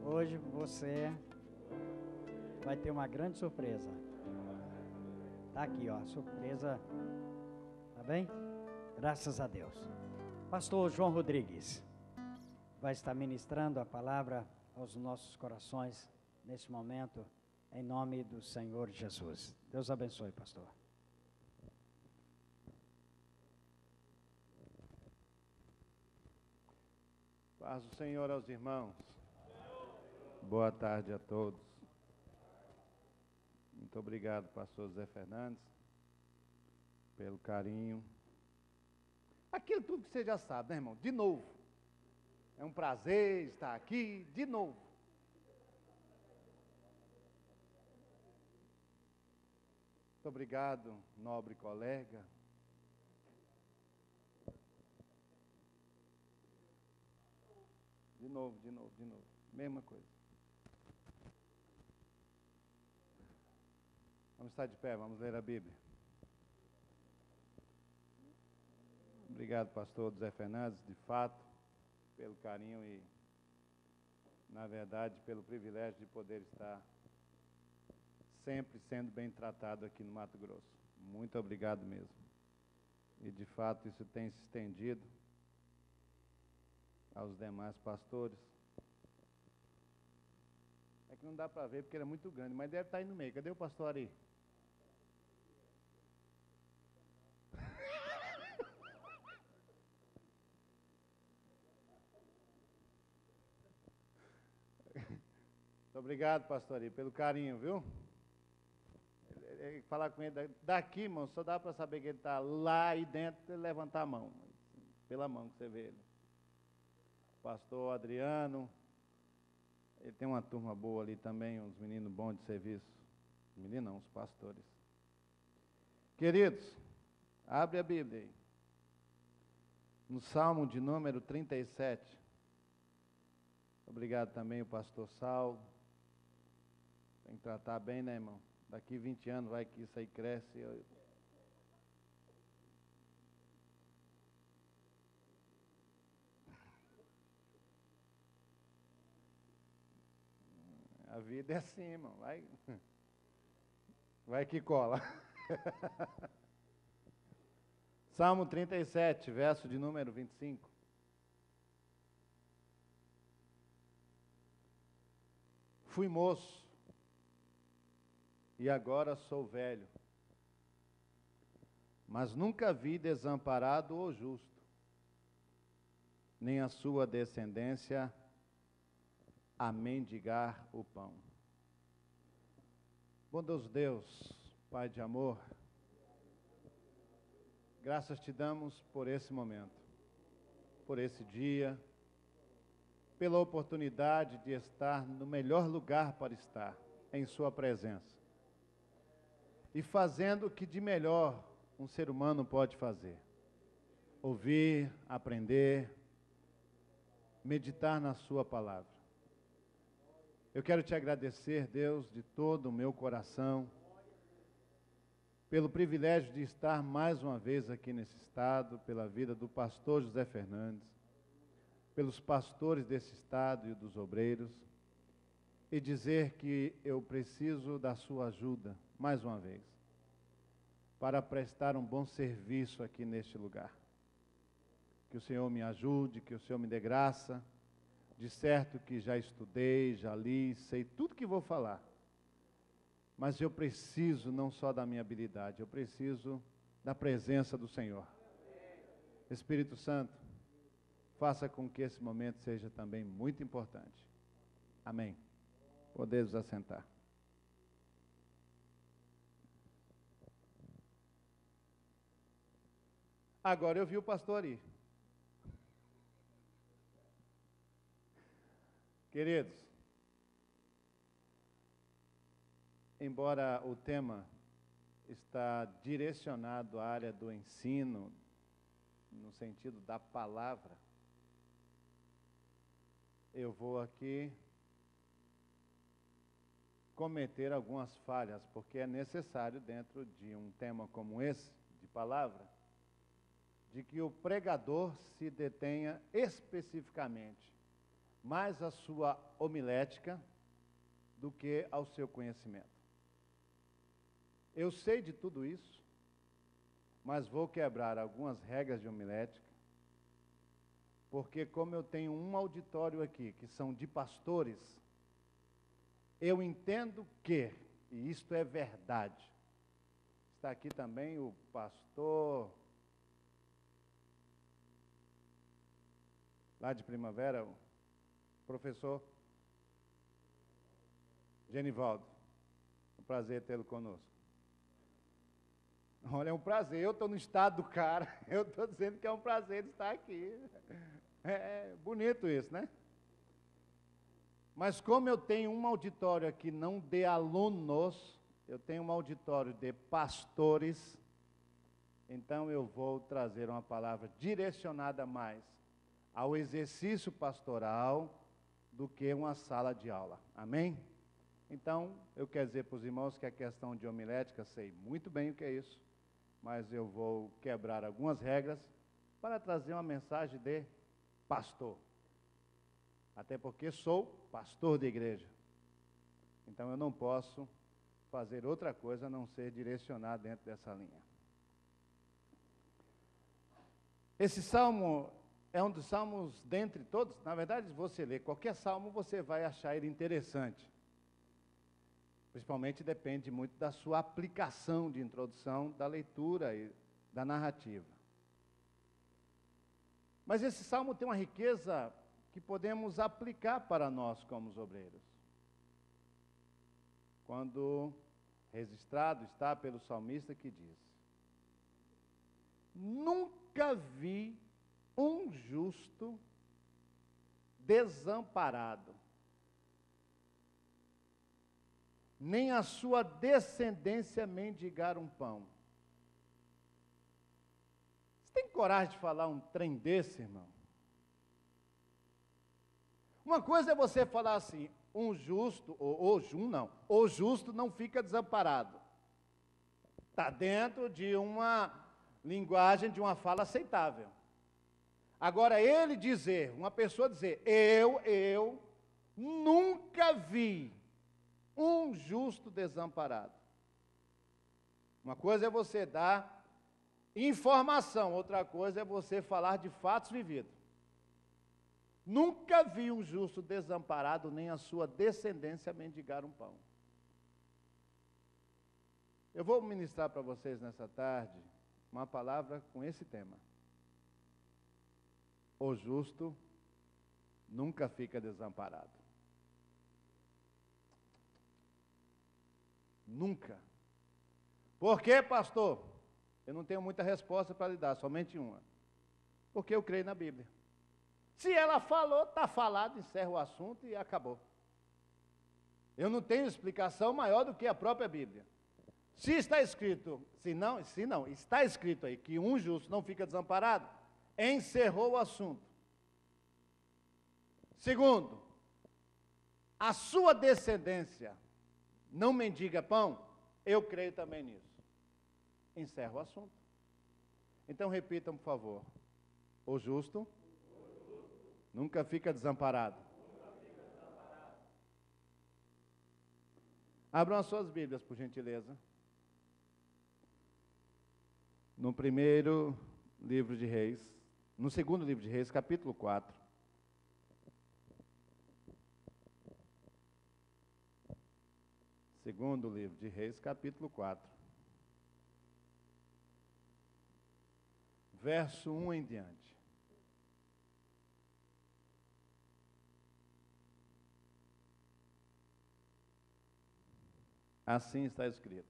Hoje você vai ter uma grande surpresa. Tá aqui, ó, surpresa. Tá bem? Graças a Deus. Pastor João Rodrigues vai estar ministrando a palavra aos nossos corações nesse momento, em nome do Senhor Jesus. Deus abençoe, pastor. Paz do Senhor aos irmãos. Boa tarde a todos. Muito obrigado, pastor Zé Fernandes, pelo carinho. Aquilo tudo que você já sabe, né, irmão? De novo. É um prazer estar aqui de novo. Muito obrigado, nobre colega. De novo. Mesma coisa. Vamos estar de pé, vamos ler a Bíblia. Obrigado, pastor Zé Fernandes, de fato, pelo carinho e, na verdade, pelo privilégio de poder estar sempre sendo bem tratado aqui no Mato Grosso. Muito obrigado mesmo. E, de fato, isso tem se estendido aos demais pastores. É que não dá para ver porque ele é muito grande, mas deve estar aí no meio. Cadê o pastor Ari? Muito obrigado, pastor Ari, pelo carinho, viu? Falar com ele daqui, irmão, só dá para saber que ele está lá e dentro, ele levantar a mão. Pela mão que você vê ele. Pastor Adriano, ele tem uma turma boa ali também, uns meninos bons de serviço. Meninos não, os pastores. Queridos, abre a Bíblia aí. No Salmo de número 37. Obrigado também o pastor Saulo. Tem que tratar bem, né, irmão? Daqui 20 anos vai que isso aí cresce. A vida é assim, irmão. Vai que cola. Salmo 37, verso de número 25. Fui moço e agora sou velho, mas nunca vi desamparado o justo, nem a sua descendência a mendigar o pão. Bondoso Deus, Pai de amor, graças te damos por esse momento, por esse dia, pela oportunidade de estar no melhor lugar para estar, em sua presença. E fazendo o que de melhor um ser humano pode fazer. Ouvir, aprender, meditar na sua palavra. Eu quero te agradecer, Deus, de todo o meu coração, pelo privilégio de estar mais uma vez aqui nesse estado, pela vida do pastor José Fernandes, pelos pastores desse estado e dos obreiros, e dizer que eu preciso da sua ajuda, mais uma vez, para prestar um bom serviço aqui neste lugar. Que o Senhor me ajude, que o Senhor me dê graça. De certo que já estudei, já li, sei tudo que vou falar. Mas eu preciso não só da minha habilidade, eu preciso da presença do Senhor. Espírito Santo, faça com que esse momento seja também muito importante. Amém. Podemos assentar. Agora eu vi o pastor aí. Queridos, embora o tema está direcionado à área do ensino, no sentido da palavra, eu vou aqui cometer algumas falhas, porque é necessário, dentro de um tema como esse, de palavra, de que o pregador se detenha especificamente mais à sua homilética do que ao seu conhecimento. Eu sei de tudo isso, mas vou quebrar algumas regras de homilética, porque como eu tenho um auditório aqui, que são de pastores, eu entendo que, e isto é verdade, está aqui também o pastor lá de Primavera, o professor Genivaldo. É um prazer tê-lo conosco. Olha, é um prazer, eu estou no estado do cara, eu estou dizendo que é um prazer estar aqui. É bonito isso, né? Mas como eu tenho um auditório aqui não de alunos, eu tenho um auditório de pastores, então eu vou trazer uma palavra direcionada mais ao exercício pastoral do que uma sala de aula. Amém? Então, eu quero dizer para os irmãos que a questão de homilética, sei muito bem o que é isso, mas eu vou quebrar algumas regras para trazer uma mensagem de pastor. Até porque sou pastor de igreja. Então eu não posso fazer outra coisa a não ser direcionar dentro dessa linha. Esse salmo é um dos salmos dentre todos. Na verdade, se você ler qualquer salmo, você vai achar ele interessante. Principalmente depende muito da sua aplicação de introdução, da leitura e da narrativa. Mas esse salmo tem uma riqueza que podemos aplicar para nós como os obreiros. Quando registrado está pelo salmista que diz: nunca vi um justo desamparado, nem a sua descendência mendigar um pão. Você tem coragem de falar um trem desse, irmão? Uma coisa é você falar assim, um justo, o justo não fica desamparado. Está dentro de uma linguagem, de uma fala aceitável. Agora, ele dizer, uma pessoa dizer, eu nunca vi um justo desamparado. Uma coisa é você dar informação, outra coisa é você falar de fatos vividos. Nunca vi um justo desamparado, nem a sua descendência mendigar um pão. Eu vou ministrar para vocês nessa tarde uma palavra com esse tema. O justo nunca fica desamparado. Nunca. Por quê, pastor? Eu não tenho muita resposta para lhe dar, somente uma. Porque eu creio na Bíblia. Se ela falou, está falado, encerra o assunto e acabou. Eu não tenho explicação maior do que a própria Bíblia. Se está escrito, se não, está escrito aí que um justo não fica desamparado, encerrou o assunto. Segundo, a sua descendência não mendiga pão, eu creio também nisso. Encerra o assunto. Então repitam, por favor. O justo nunca fica desamparado. Abram as suas Bíblias, por gentileza. No primeiro livro de Reis, no segundo livro de Reis, capítulo 4. Segundo livro de Reis, capítulo 4. Verso 1 em diante. Assim está escrito.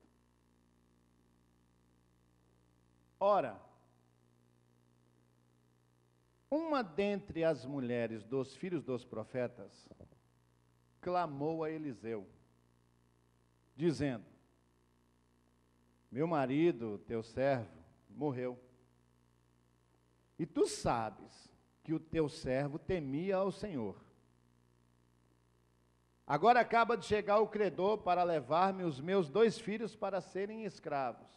Ora, uma dentre as mulheres dos filhos dos profetas clamou a Eliseu, dizendo: meu marido, teu servo, morreu. E tu sabes que o teu servo temia ao Senhor. Agora acaba de chegar o credor para levar-me os meus 2 filhos para serem escravos.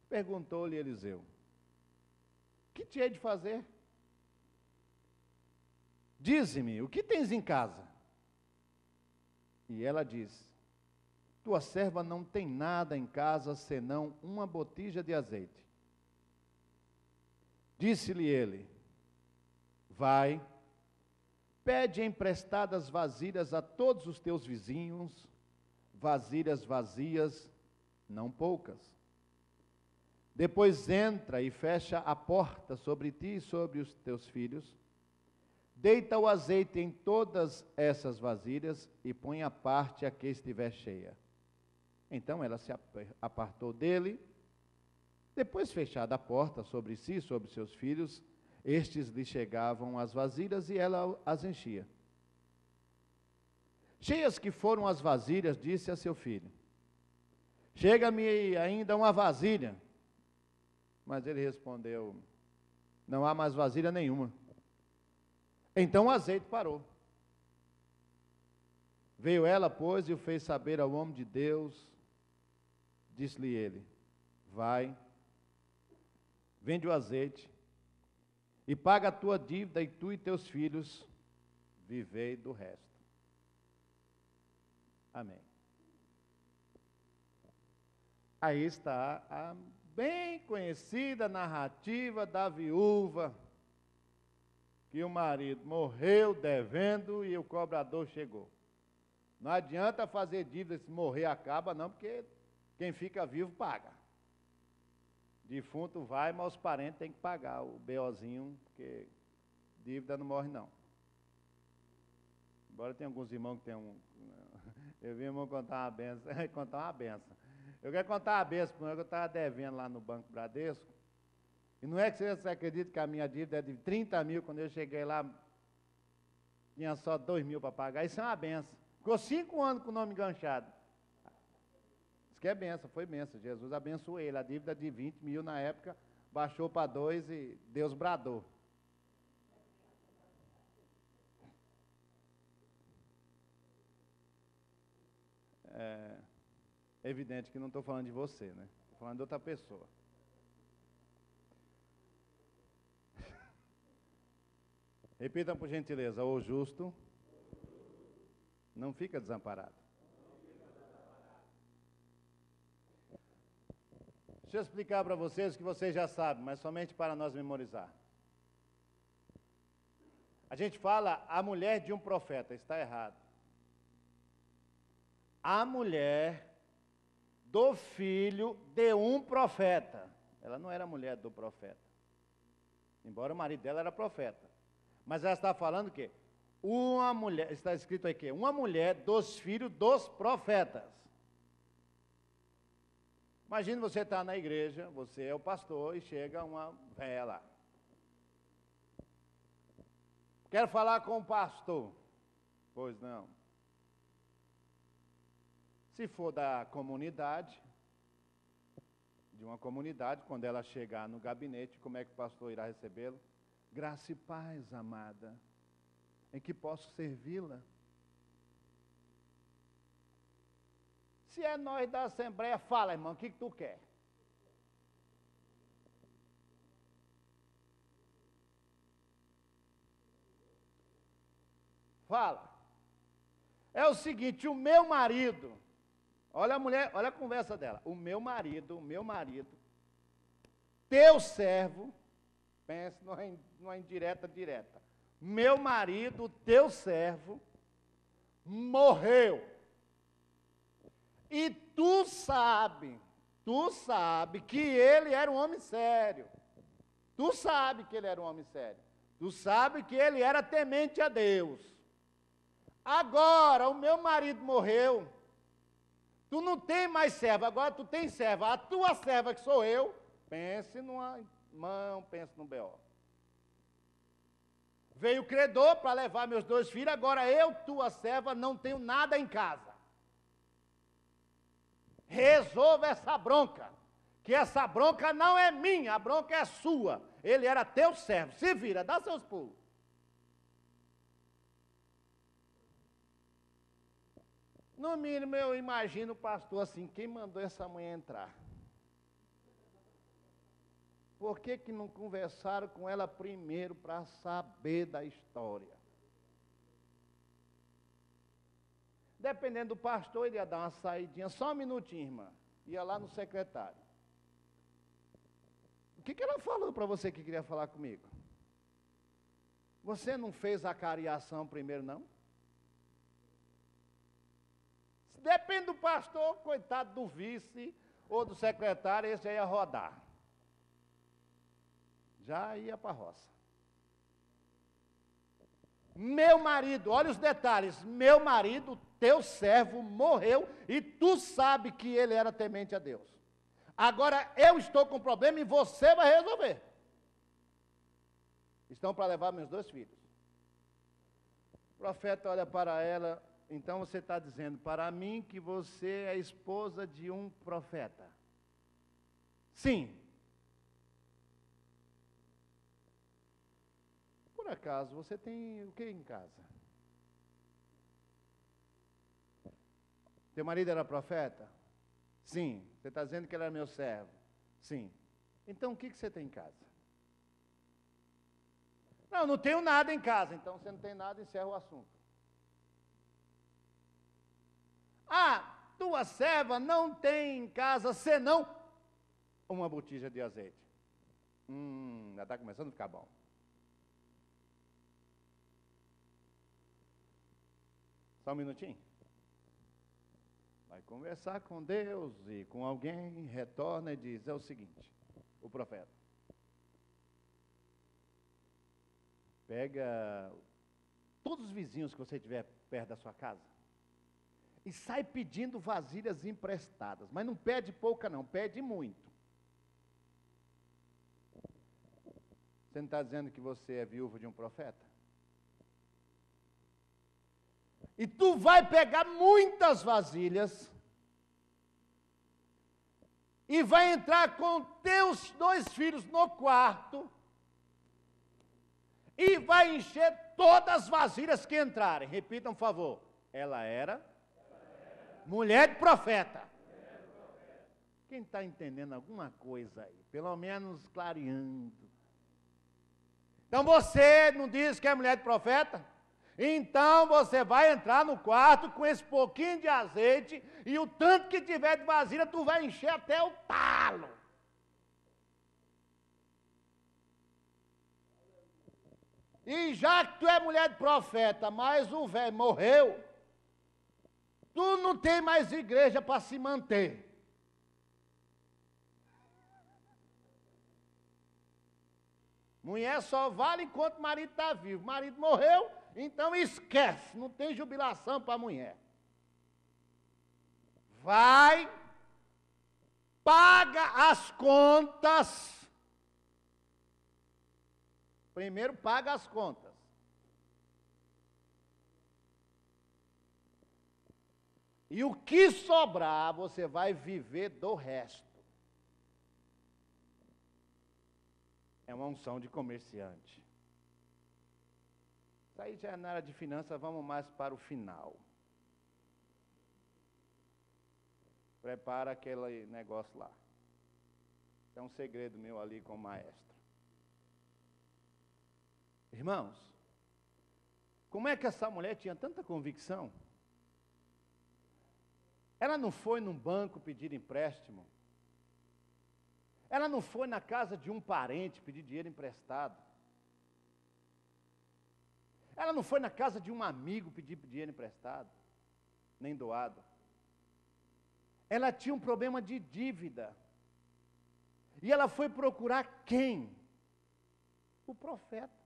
Perguntou-lhe Eliseu: que te hei de fazer? dize-me, o que tens em casa? E ela disse, tua serva não tem nada em casa, senão uma botija de azeite. Disse-lhe ele, vai, pede emprestadas vasilhas a todos os teus vizinhos, vasilhas vazias, não poucas. Depois entra e fecha a porta sobre ti e sobre os teus filhos, deita o azeite em todas essas vasilhas e põe à parte a que estiver cheia. Então ela se apartou dele. Depois, fechada a porta sobre si e sobre seus filhos, estes lhe chegavam as vasilhas e ela as enchia. Cheias que foram as vasilhas, disse a seu filho, chega-me ainda uma vasilha. Mas ele respondeu, não há mais vasilha nenhuma. Então o azeite parou. Veio ela, pois, e o fez saber ao homem de Deus. Disse-lhe ele, vai, vende o azeite e paga a tua dívida, e tu e teus filhos vivei do resto. Amém. Aí está a bem conhecida narrativa da viúva, que o marido morreu devendo e o cobrador chegou. Não adianta fazer dívida, se morrer acaba não, porque quem fica vivo paga. Defunto vai, mas os parentes têm que pagar o BOzinho, porque dívida não morre não. Embora tenha alguns irmãos que tenham eu vi o irmão contar uma benção, contar uma benção. Eu quero contar uma benção, porque eu estava devendo lá no Banco Bradesco, e não é que você acredita que a minha dívida é de 30 mil, quando eu cheguei lá, tinha só 2 mil para pagar, isso é uma benção. Ficou 5 anos com o nome enganchado. Isso que é benção, foi benção, Jesus abençoou ele, a dívida de 20 mil na época, baixou para 2 e Deus bradou. É evidente que não estou falando de você, né? Estou falando de outra pessoa. Repitam por gentileza, o justo não fica desamparado. Deixa eu explicar para vocês o que vocês já sabem, mas somente para nós memorizar. A gente fala a mulher de um profeta, está errado. A mulher do filho de um profeta. Ela não era mulher do profeta. Embora o marido dela era profeta. Mas ela está falando o quê? Uma mulher, está escrito aqui, uma mulher dos filhos dos profetas. Imagina você estar na igreja, você é o pastor e chega uma véia lá. Quero falar com o pastor. Pois não. Se for da comunidade, de uma comunidade, quando ela chegar no gabinete, como é que o pastor irá recebê-lo? Graça e paz, amada, em que posso servi-la? Se é nós da Assembleia, fala, irmão, o que tu quer? Fala. É o seguinte, o meu marido, olha a mulher, olha a conversa dela, o meu marido, teu servo, pense numa indireta direta, meu marido, teu servo, morreu. E tu sabe que ele era um homem sério. Tu sabe que ele era um homem sério. Tu sabe que ele era temente a Deus. Agora, o meu marido morreu. Tu não tem mais serva, agora tu tem serva. A tua serva, que sou eu, pense numa mão, pense no B.O. Veio o credor para levar meus 2 filhos, agora eu, tua serva, não tenho nada em casa. Resolva essa bronca, que essa bronca não é minha, a bronca é sua. Ele era teu servo, se vira, dá seus pulos. No mínimo eu imagino o pastor assim, quem mandou essa mulher entrar? Por que não conversaram com ela primeiro para saber da história? dependendo do pastor, ele ia dar uma saidinha, só um minutinho, irmã. Ia lá no secretário. O que ela falou para você que queria falar comigo? Você não fez a cariação primeiro, não? Depende do pastor, coitado do vice ou do secretário, esse aí ia rodar. Já ia para a roça. Meu marido, olha os detalhes, meu marido, teu servo, morreu e tu sabe que ele era temente a Deus. Agora eu estou com problema e você vai resolver. Estão para levar meus 2 filhos. O profeta olha para ela, então você está dizendo para mim que você é esposa de um profeta. Sim. Por acaso, você tem o que em casa? Teu marido era profeta? Sim. Você está dizendo que ele era meu servo? Sim. Então, o que você tem em casa? Não, não tenho nada em casa. Então, você não tem nada, encerra o assunto. Ah, tua serva não tem em casa senão uma botija de azeite. Já está começando a ficar bom. Só um minutinho. Vai conversar com Deus e com alguém, retorna e diz, é o seguinte, o profeta. Pega todos os vizinhos que você tiver perto da sua casa e sai pedindo vasilhas emprestadas. Mas não pede pouca não, pede muito. Você não está dizendo que você é viúva de um profeta? E tu vai pegar muitas vasilhas e vai entrar com teus 2 filhos no quarto e vai encher todas as vasilhas que entrarem. Repitam, por favor. Ela era mulher de profeta. Quem está entendendo alguma coisa aí? Pelo menos clareando. Então você não diz que é mulher de profeta? Então você vai entrar no quarto com esse pouquinho de azeite e o tanto que tiver de vasilha, tu vai encher até o talo. E já que tu é mulher de profeta, mas o velho morreu, tu não tem mais igreja para se manter. Mulher só vale enquanto o marido está vivo. O marido morreu, então esquece, não tem jubilação para a mulher. Vai, paga as contas. Primeiro paga as contas. E o que sobrar, você vai viver do resto. É uma unção de comerciante. Isso aí já é na área de finanças, vamos mais para o final. Prepara aquele negócio lá. É um segredo meu ali com o maestro. Irmãos, como é que essa mulher tinha tanta convicção? Ela não foi num banco pedir empréstimo. Ela não foi na casa de um parente pedir dinheiro emprestado. Ela não foi na casa de um amigo pedir dinheiro emprestado, nem doado. Ela tinha um problema de dívida. E ela foi procurar quem? O profeta.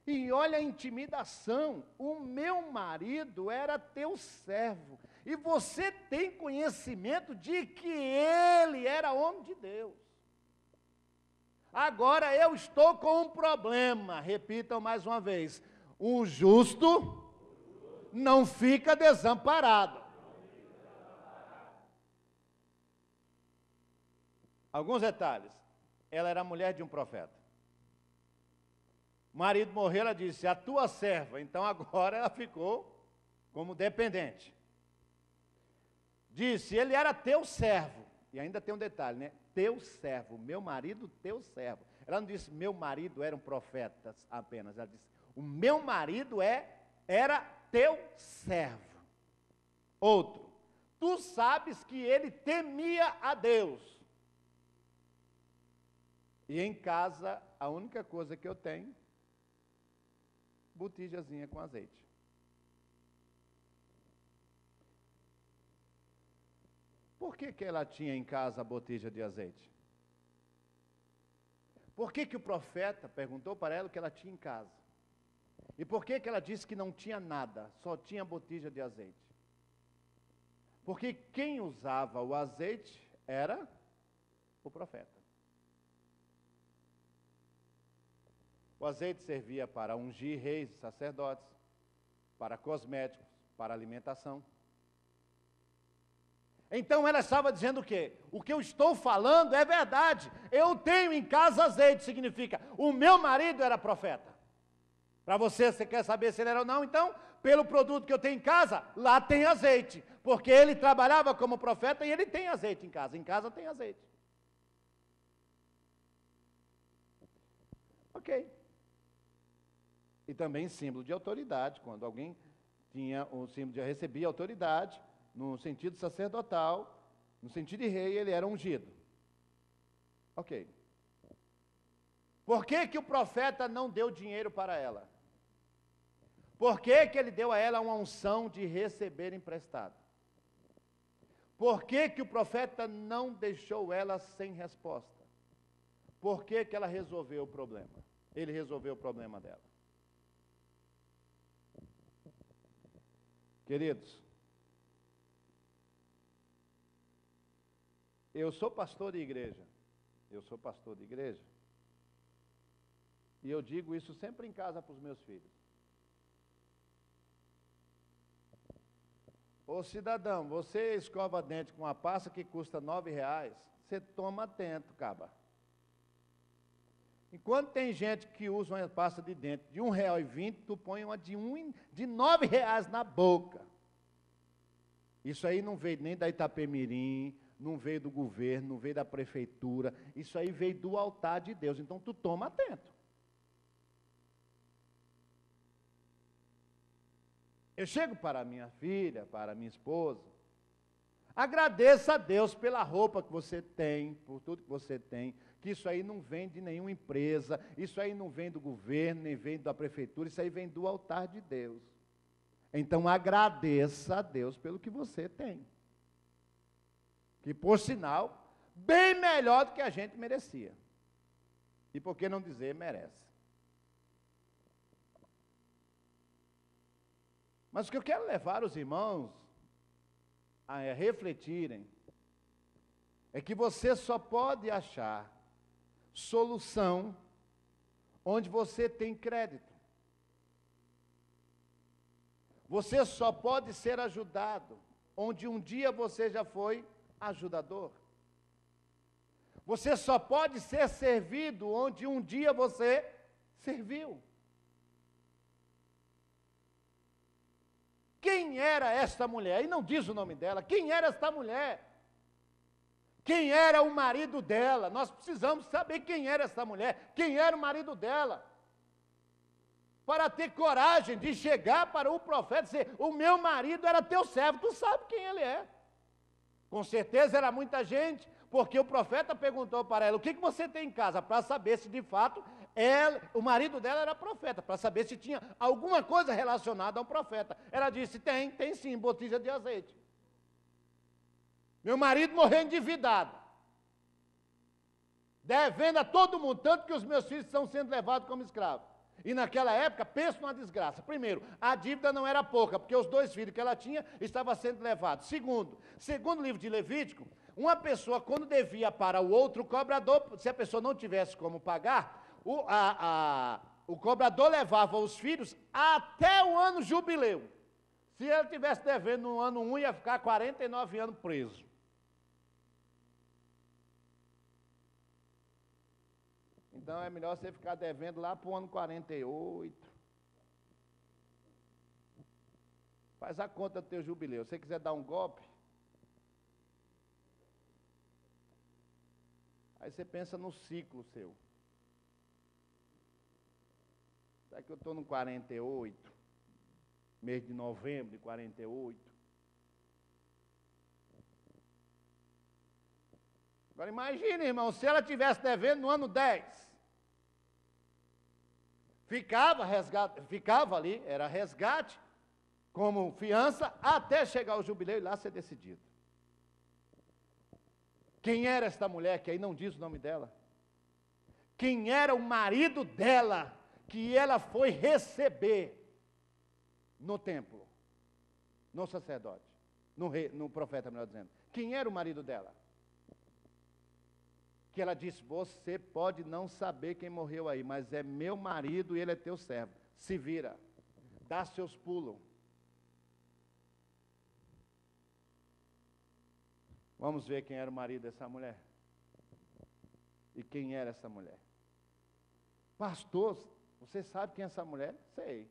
E olha a intimidação, o meu marido era teu servo, e você tem conhecimento de que ele era homem de Deus. Agora eu estou com um problema, repitam mais uma vez, o justo não fica desamparado. Alguns detalhes, ela era mulher de um profeta. O marido morreu, ela disse, a tua serva. Então agora ela ficou como dependente. Disse, ele era teu servo. E ainda tem um detalhe, né? Teu servo, meu marido, teu servo. Ela não disse, meu marido era um profeta apenas. Ela disse, o meu marido era teu servo. Outro, tu sabes que ele temia a Deus. E em casa, a única coisa que eu tenho, botijazinha com azeite. Por que ela tinha em casa a botija de azeite? Por que o profeta perguntou para ela o que ela tinha em casa? E por que ela disse que não tinha nada, só tinha botija de azeite? Porque quem usava o azeite era o profeta. O azeite servia para ungir reis e sacerdotes, para cosméticos, para alimentação. Então ela estava dizendo o quê? O que eu estou falando é verdade. Eu tenho em casa azeite, significa, o meu marido era profeta. Para você quer saber se ele era ou não? Então, pelo produto que eu tenho em casa, lá tem azeite. Porque ele trabalhava como profeta e ele tem azeite em casa. Em casa tem azeite. Ok. E também símbolo de autoridade, quando alguém tinha o símbolo de recebia autoridade, no sentido sacerdotal, no sentido de rei, ele era ungido. Ok. Por que o profeta não deu dinheiro para ela? Por que ele deu a ela uma unção de receber emprestado? Por que o profeta não deixou ela sem resposta? Por que ela resolveu o problema? Ele resolveu o problema dela. Queridos, eu sou pastor de igreja. E eu digo isso sempre em casa para os meus filhos. Ô cidadão, você escova dente com uma pasta que custa R$9, você toma atento, caba. Enquanto tem gente que usa uma pasta de dente de R$1,20, tu põe uma de R$9 na boca. Isso aí não veio nem da Itapemirim, não veio do governo, não veio da prefeitura, isso aí veio do altar de Deus, então tu toma atento. Eu chego para minha filha, para minha esposa, agradeça a Deus pela roupa que você tem, por tudo que você tem, que isso aí não vem de nenhuma empresa, isso aí não vem do governo, nem vem da prefeitura, isso aí vem do altar de Deus. Então agradeça a Deus pelo que você tem. Que, por sinal, bem melhor do que a gente merecia. E por que não dizer merece? Mas o que eu quero levar os irmãos a refletirem é que você só pode achar solução onde você tem crédito. Você só pode ser ajudado onde um dia você já foi ajudador. Você só pode ser servido onde um dia você serviu. Quem era esta mulher? E não diz o nome dela. Quem era esta mulher? Quem era o marido dela? Nós precisamos saber quem era essa mulher, quem era o marido dela. Para ter coragem de chegar para o profeta e dizer, o meu marido era teu servo, tu sabe quem ele é. Com certeza era muita gente, porque o profeta perguntou para ela, o que você tem em casa? Para saber se de fato o marido dela era profeta, para saber se tinha alguma coisa relacionada ao profeta. Ela disse, tem sim, botija de azeite. Meu marido morreu endividado, devendo a todo mundo, tanto que os meus filhos estão sendo levados como escravos. E naquela época, pensa numa desgraça. Primeiro, a dívida não era pouca, porque os 2 filhos que ela tinha estavam sendo levados. Segundo o livro de Levítico, uma pessoa, quando devia para o outro cobrador, se a pessoa não tivesse como pagar, o cobrador levava os filhos até o ano jubileu. Se ele tivesse devendo no ano 1, ia ficar 49 anos preso. Então é melhor você ficar devendo lá para o ano 48. Faz a conta do teu jubileu. Se você quiser dar um golpe, aí você pensa no ciclo seu. Será que eu estou no 48? mês de novembro de 48. Agora imagine, irmão, se ela tivesse devendo no ano 10, ficava ali, era resgate, como fiança, até chegar o jubileu e lá ser decidido. Quem era esta mulher, que aí não diz o nome dela? Quem era o marido dela, que ela foi receber no templo, no sacerdote, no profeta, melhor dizendo. Quem era o marido dela? Que ela disse, você pode não saber quem morreu aí, mas é meu marido e ele é teu servo. Se vira, dá seus pulos. Vamos ver quem era o marido dessa mulher. E quem era essa mulher? Pastor, você sabe quem é essa mulher? Sei.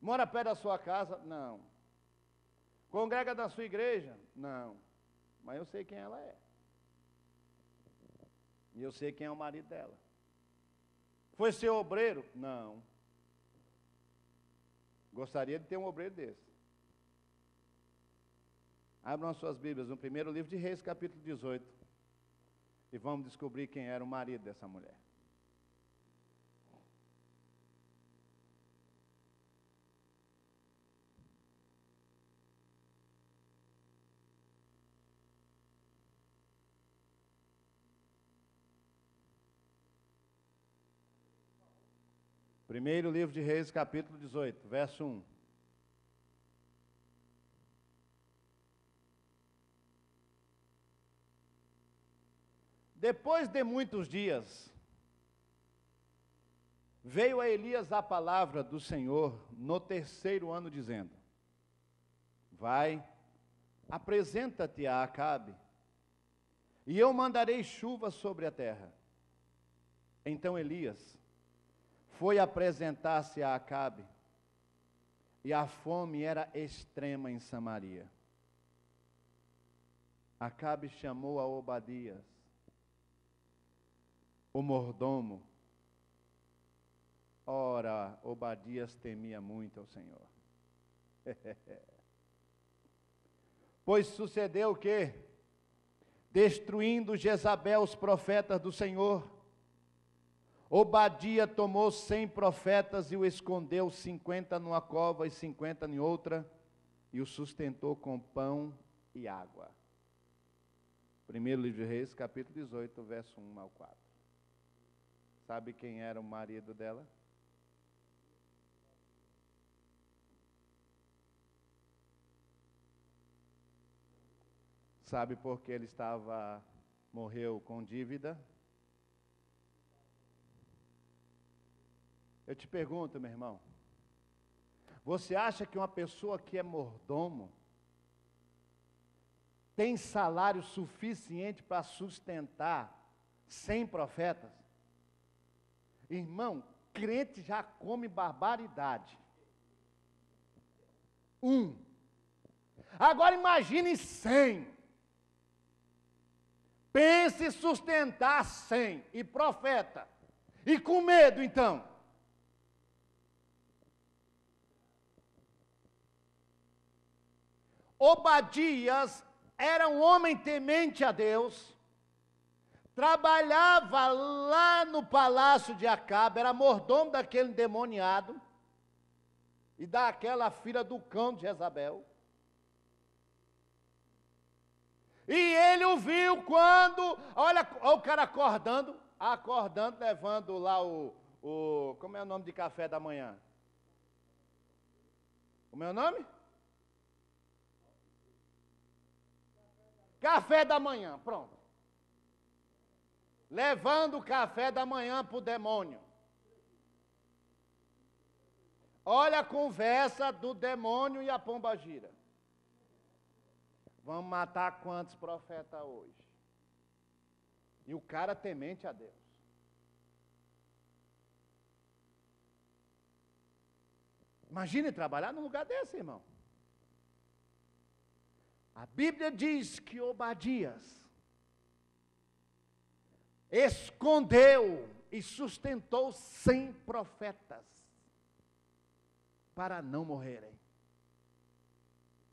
Mora perto da sua casa? Não. Congrega da sua igreja? Não. Mas eu sei quem ela é. E eu sei quem é o marido dela. Foi seu obreiro? Não. Gostaria de ter um obreiro desse. Abram as suas Bíblias no primeiro livro de Reis, capítulo 18. E vamos descobrir quem era o marido dessa mulher. Primeiro livro de Reis, capítulo 18, verso 1. Depois de muitos dias, veio a Elias a palavra do Senhor no terceiro ano, dizendo: vai, apresenta-te a Acabe, e eu mandarei chuva sobre a terra. Então Elias foi apresentar-se a Acabe, e a fome era extrema em Samaria. Acabe chamou a Obadias, o mordomo. Ora, Obadias temia muito ao Senhor. Pois sucedeu que, destruindo Jezabel os profetas do Senhor, Obadia tomou 100 profetas e o escondeu, 50 numa cova e 50 em outra, e o sustentou com pão e água. Primeiro livro de Reis, capítulo 18, verso 1 ao 4. Sabe quem era o marido dela? Sabe por que ele morreu com dívida? Eu te pergunto, meu irmão, você acha que uma pessoa que é mordomo tem salário suficiente para sustentar 100 profetas? Irmão, crente já come barbaridade. Agora imagine 100. Pense sustentar 100 e profeta. E com medo, então. Obadias era um homem temente a Deus, trabalhava lá no palácio de Acabe, era mordomo daquele endemoniado e daquela filha do cão de Jezabel. E ele o viu quando, olha o cara acordando, levando lá como é o nome de café da manhã? Como é o nome? Café da manhã, pronto. Levando o café da manhã para o demônio. Olha a conversa do demônio e a pombagira. Vamos matar quantos profetas hoje? E o cara temente a Deus. Imagine trabalhar num lugar desse, irmão. A Bíblia diz que Obadias escondeu e sustentou 100 profetas para não morrerem.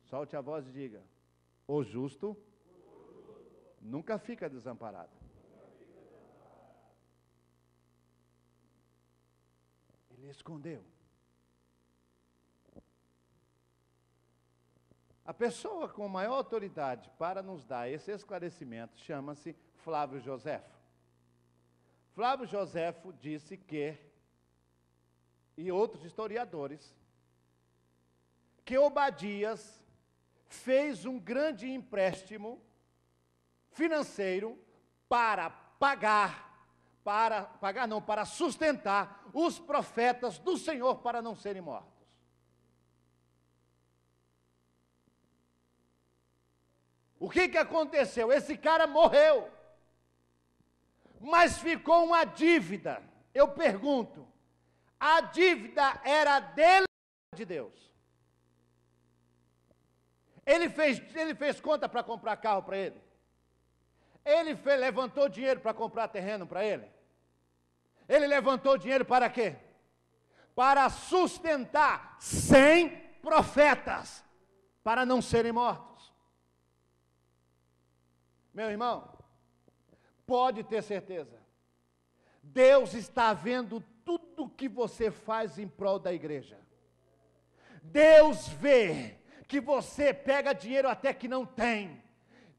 Solte a voz e diga: o justo nunca fica desamparado. Ele escondeu. A pessoa com maior autoridade para nos dar esse esclarecimento chama-se Flávio Joséfo. Flávio Joséfo disse que, e outros historiadores, que Obadias fez um grande empréstimo financeiro para para sustentar os profetas do Senhor para não serem mortos. O que aconteceu? Esse cara morreu, mas ficou uma dívida. Eu pergunto, a dívida era dele ou de Deus? Ele fez conta para comprar carro para ele? Levantou dinheiro para comprar terreno para ele? Ele levantou dinheiro para quê? Para sustentar 100 profetas, para não serem mortos. Meu irmão, pode ter certeza, Deus está vendo tudo que você faz em prol da igreja. Deus vê que você pega dinheiro até que não tem,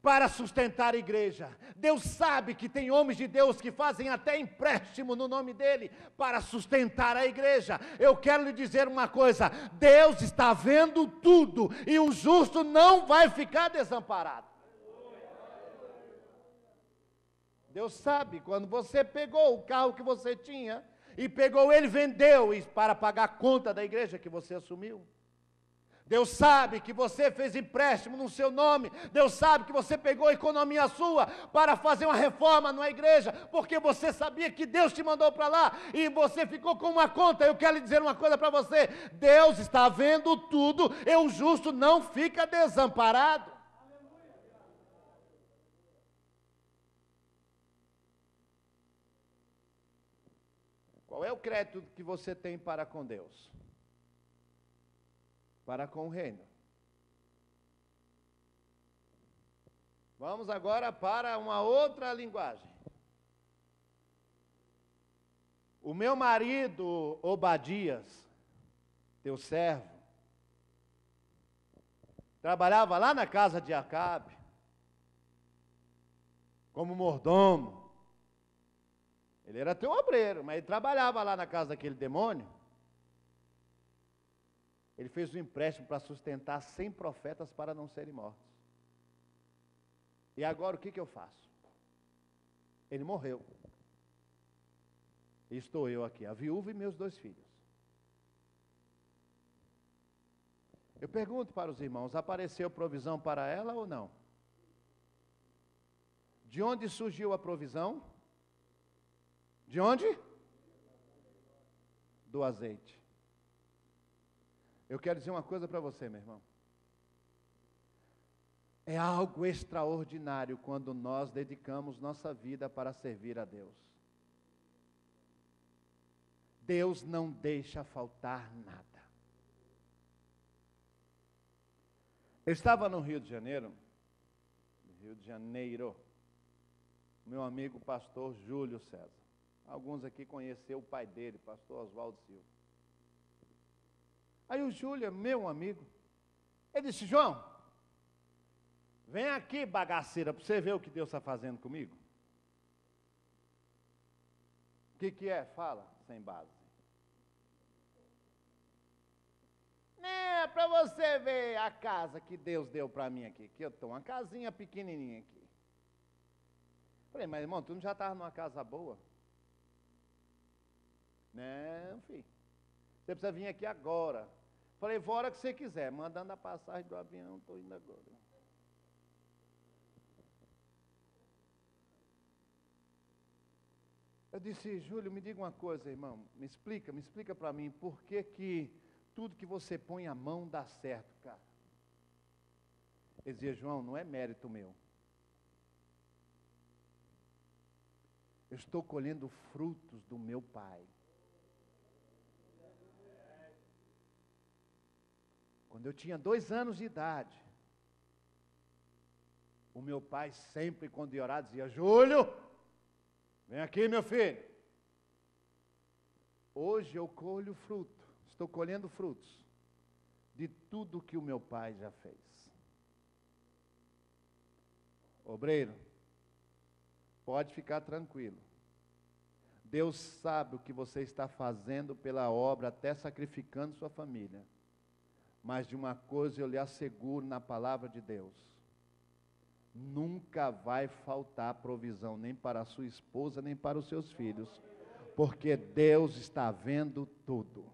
para sustentar a igreja. Deus sabe que tem homens de Deus que fazem até empréstimo no nome dele, para sustentar a igreja. Eu quero lhe dizer uma coisa, Deus está vendo tudo, e o justo não vai ficar desamparado. Deus sabe, quando você pegou o carro que você tinha, e pegou ele, vendeu, para pagar a conta da igreja que você assumiu. Deus sabe que você fez empréstimo no seu nome. Deus sabe que você pegou a economia sua para fazer uma reforma na igreja, porque você sabia que Deus te mandou para lá, e você ficou com uma conta. Eu quero lhe dizer uma coisa para você, Deus está vendo tudo, e o justo não fica desamparado. Qual é o crédito que você tem para com Deus? Para com o reino. Vamos agora para uma outra linguagem. O meu marido, Obadias, teu servo, trabalhava lá na casa de Acabe, como mordomo. Ele era teu obreiro, mas ele trabalhava lá na casa daquele demônio. Ele fez um empréstimo para sustentar 100 profetas para não serem mortos. E agora o que eu faço? Ele morreu. E estou eu aqui, a viúva e meus 2 filhos. Eu pergunto para os irmãos, apareceu provisão para ela ou não? De onde surgiu a provisão? De onde? Do azeite. Eu quero dizer uma coisa para você, meu irmão. É algo extraordinário quando nós dedicamos nossa vida para servir a Deus. Deus não deixa faltar nada. Eu estava no Rio de Janeiro, meu amigo pastor Júlio César. Alguns aqui conheceram o pai dele, pastor Oswaldo Silva. Aí o Júlio é meu amigo. Ele disse, João, vem aqui, bagaceira, para você ver o que Deus está fazendo comigo. O que é? Fala, sem base. É para você ver a casa que Deus deu para mim aqui, que eu estou, uma casinha pequenininha aqui. Falei, mas irmão, tu não já estava numa casa boa? Não, filho. Você precisa vir aqui agora. Falei, vou a hora que você quiser, mandando a passagem do avião, estou indo agora. Eu disse, Júlio, me diga uma coisa, irmão, me explica para mim, por que tudo que você põe a mão dá certo, cara? Ele dizia, João, não é mérito meu. Eu estou colhendo frutos do meu pai. Quando eu tinha 2 anos de idade, o meu pai sempre, quando ia orar, dizia: Júlio, vem aqui, meu filho. Hoje eu colho fruto, estou colhendo frutos de tudo que o meu pai já fez. Obreiro, pode ficar tranquilo. Deus sabe o que você está fazendo pela obra, até sacrificando sua família. Mas de uma coisa eu lhe asseguro na palavra de Deus: nunca vai faltar provisão, nem para a sua esposa, nem para os seus filhos, porque Deus está vendo tudo.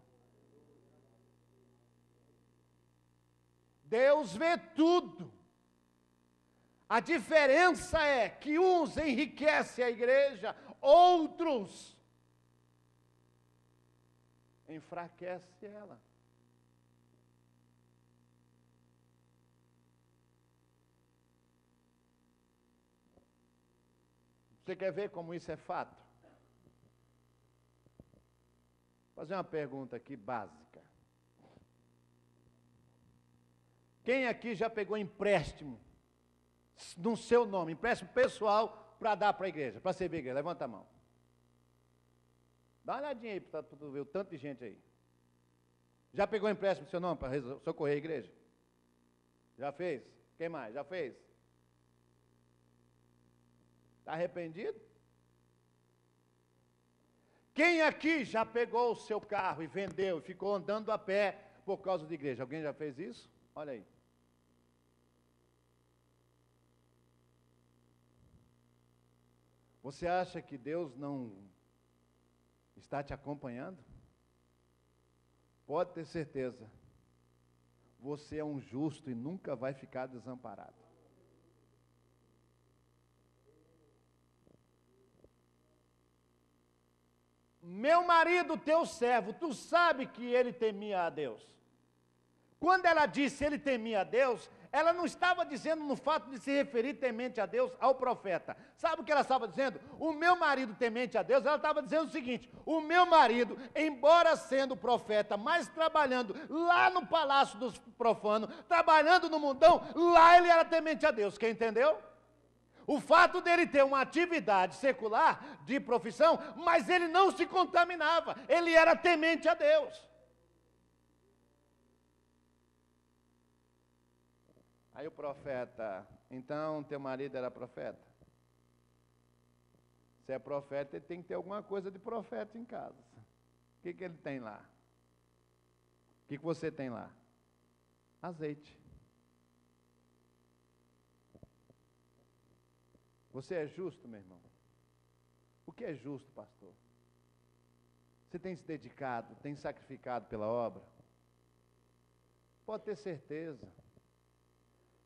Deus vê tudo. A diferença é que uns enriquecem a igreja, outros enfraquecem ela. Você quer ver como isso é fato? Vou fazer uma pergunta aqui básica. Quem aqui já pegou empréstimo no seu nome, empréstimo pessoal, para dar para a igreja, para servir a igreja? Levanta a mão. Dá uma olhadinha aí para tu ver o tanto de gente aí. Já pegou empréstimo no seu nome para socorrer a igreja? Já fez? Quem mais? Já fez? Está arrependido? Quem aqui já pegou o seu carro e vendeu e ficou andando a pé por causa da igreja? Alguém já fez isso? Olha aí. Você acha que Deus não está te acompanhando? Pode ter certeza. Você é um justo e nunca vai ficar desamparado. Meu marido, teu servo, tu sabe que ele temia a Deus. Quando ela disse ele temia a Deus, ela não estava dizendo no fato de se referir temente a Deus ao profeta. Sabe o que ela estava dizendo? O meu marido temente a Deus, ela estava dizendo o seguinte: o meu marido, embora sendo profeta, mas trabalhando lá no palácio dos profanos, trabalhando no mundão, lá ele era temente a Deus. Quem entendeu? O fato dele ter uma atividade secular, de profissão, mas ele não se contaminava, ele era temente a Deus. Aí o profeta: então teu marido era profeta? Se é profeta, ele tem que ter alguma coisa de profeta em casa. O que ele tem lá? O que você tem lá? Azeite. Você é justo, meu irmão? O que é justo, pastor? Você tem se dedicado, tem sacrificado pela obra? Pode ter certeza.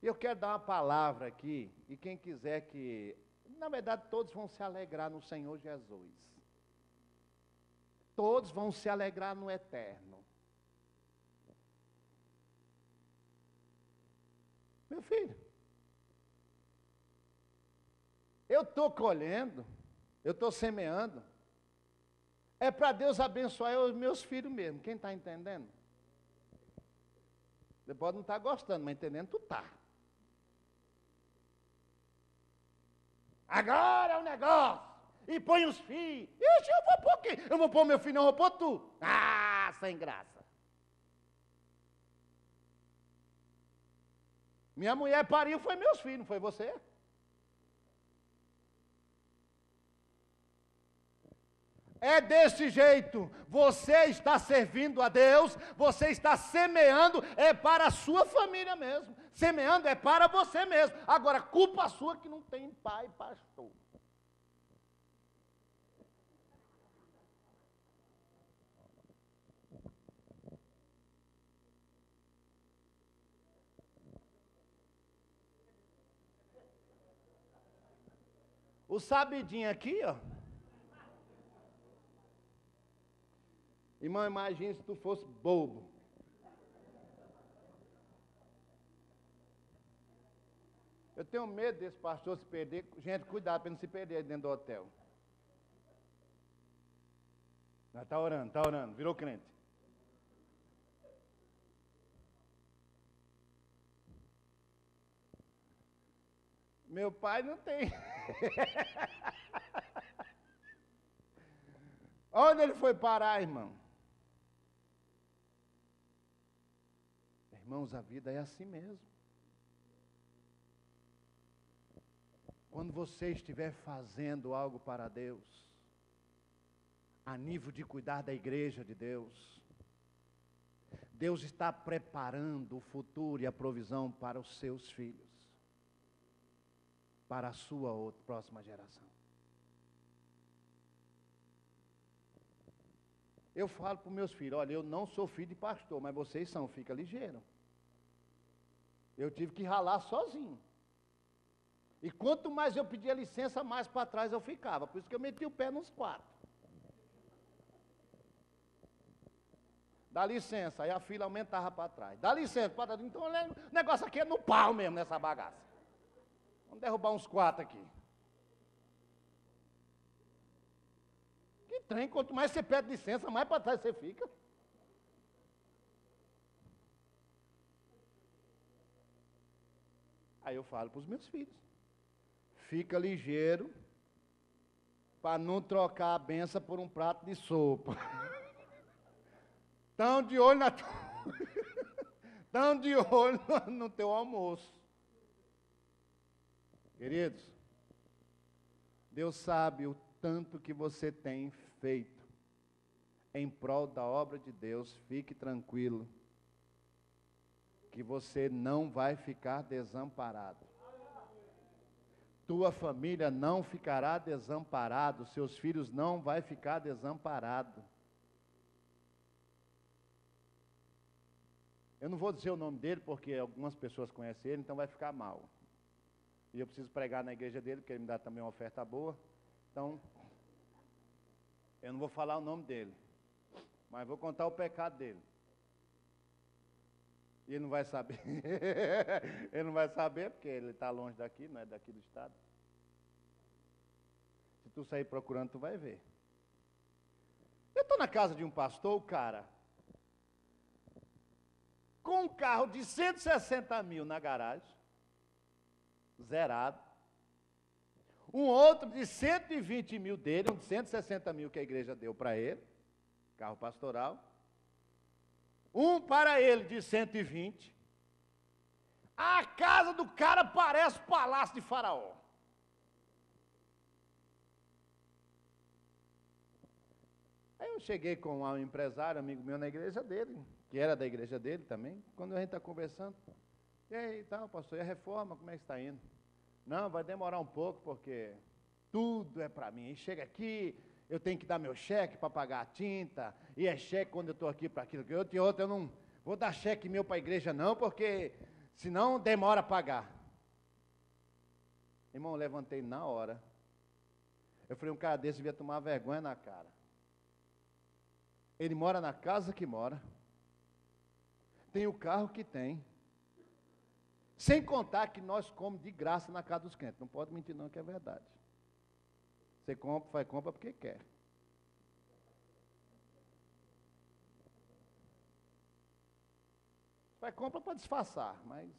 E eu quero dar uma palavra aqui, e quem quiser que... Na verdade, todos vão se alegrar no Senhor Jesus. Todos vão se alegrar no eterno. Meu filho, eu estou colhendo, eu estou semeando, é para Deus abençoar os meus filhos mesmo. Quem está entendendo? Você pode não estar gostando, mas entendendo, tu está. Agora é o negócio. E põe os filhos. Ixi, eu vou pôr quem? Eu vou pôr meu filho, não vou pôr tu. Ah, sem graça. Minha mulher pariu, foi meus filhos, não foi você? É desse jeito. Você está servindo a Deus, você está semeando, é para a sua família mesmo. Semeando é para você mesmo. Agora, culpa sua que não tem pai pastor. O sabidinho aqui, ó. Irmão, imagine se tu fosse bobo. Eu tenho medo desse pastor se perder. Gente, cuidado para ele não se perder dentro do hotel. Está orando, virou crente. Meu pai não tem. Onde ele foi parar, irmão? Irmãos, a vida é assim mesmo. Quando você estiver fazendo algo para Deus, a nível de cuidar da igreja de Deus, Deus está preparando o futuro e a provisão para os seus filhos, para a sua próxima geração. Eu falo para os meus filhos, olha, eu não sou filho de pastor, mas vocês são, fica ligeiro. Eu tive que ralar sozinho. E quanto mais eu pedia licença, mais para trás eu ficava. Por isso que eu meti o pé nos quatro. Dá licença, aí a fila aumentava para trás. Dá licença, para trás. Então o negócio aqui é no pau mesmo, nessa bagaça. Vamos derrubar uns 4 aqui. Que trem, quanto mais você pede licença, mais para trás você fica. Aí eu falo para os meus filhos. Fica ligeiro, para não trocar a benção por um prato de sopa. Estão de olho Estão de olho no teu almoço. Queridos, Deus sabe o tanto que você tem feito em prol da obra de Deus. Fique tranquilo, que você não vai ficar desamparado. Tua família não ficará desamparado, seus filhos não vão ficar desamparados. Eu não vou dizer o nome dele, porque algumas pessoas conhecem ele, então vai ficar mal. E eu preciso pregar na igreja dele, porque ele me dá também uma oferta boa. Então, eu não vou falar o nome dele, mas vou contar o pecado dele. E ele não vai saber. Ele não vai saber, porque ele está longe daqui, não é daqui do estado. Se tu sair procurando, tu vai ver. Eu estou na casa de um pastor, o cara, com um carro de 160 mil na garagem, zerado. Um outro de 120 mil dele, um de 160 mil que a igreja deu para ele, carro pastoral. Um para ele de 120. A casa do cara parece o palácio de Faraó. Aí eu cheguei com um empresário, amigo meu na igreja dele, que era da igreja dele também. Quando a gente está conversando, e aí, então, pastor, e a reforma, como é que está indo? Não, vai demorar um pouco, porque tudo é para mim. E chega aqui, eu tenho que dar meu cheque para pagar a tinta, e é cheque quando eu estou aqui para aquilo que eu tenho outro, eu não vou dar cheque meu para a igreja não, porque senão demora a pagar. Irmão, eu levantei na hora. Eu falei, um cara desse devia tomar vergonha na cara. Ele mora na casa que mora, tem o carro que tem, sem contar que nós comemos de graça na casa dos crentes. Não pode mentir não, que é verdade. Você compra, faz compra porque quer. Faz compra para disfarçar, mas...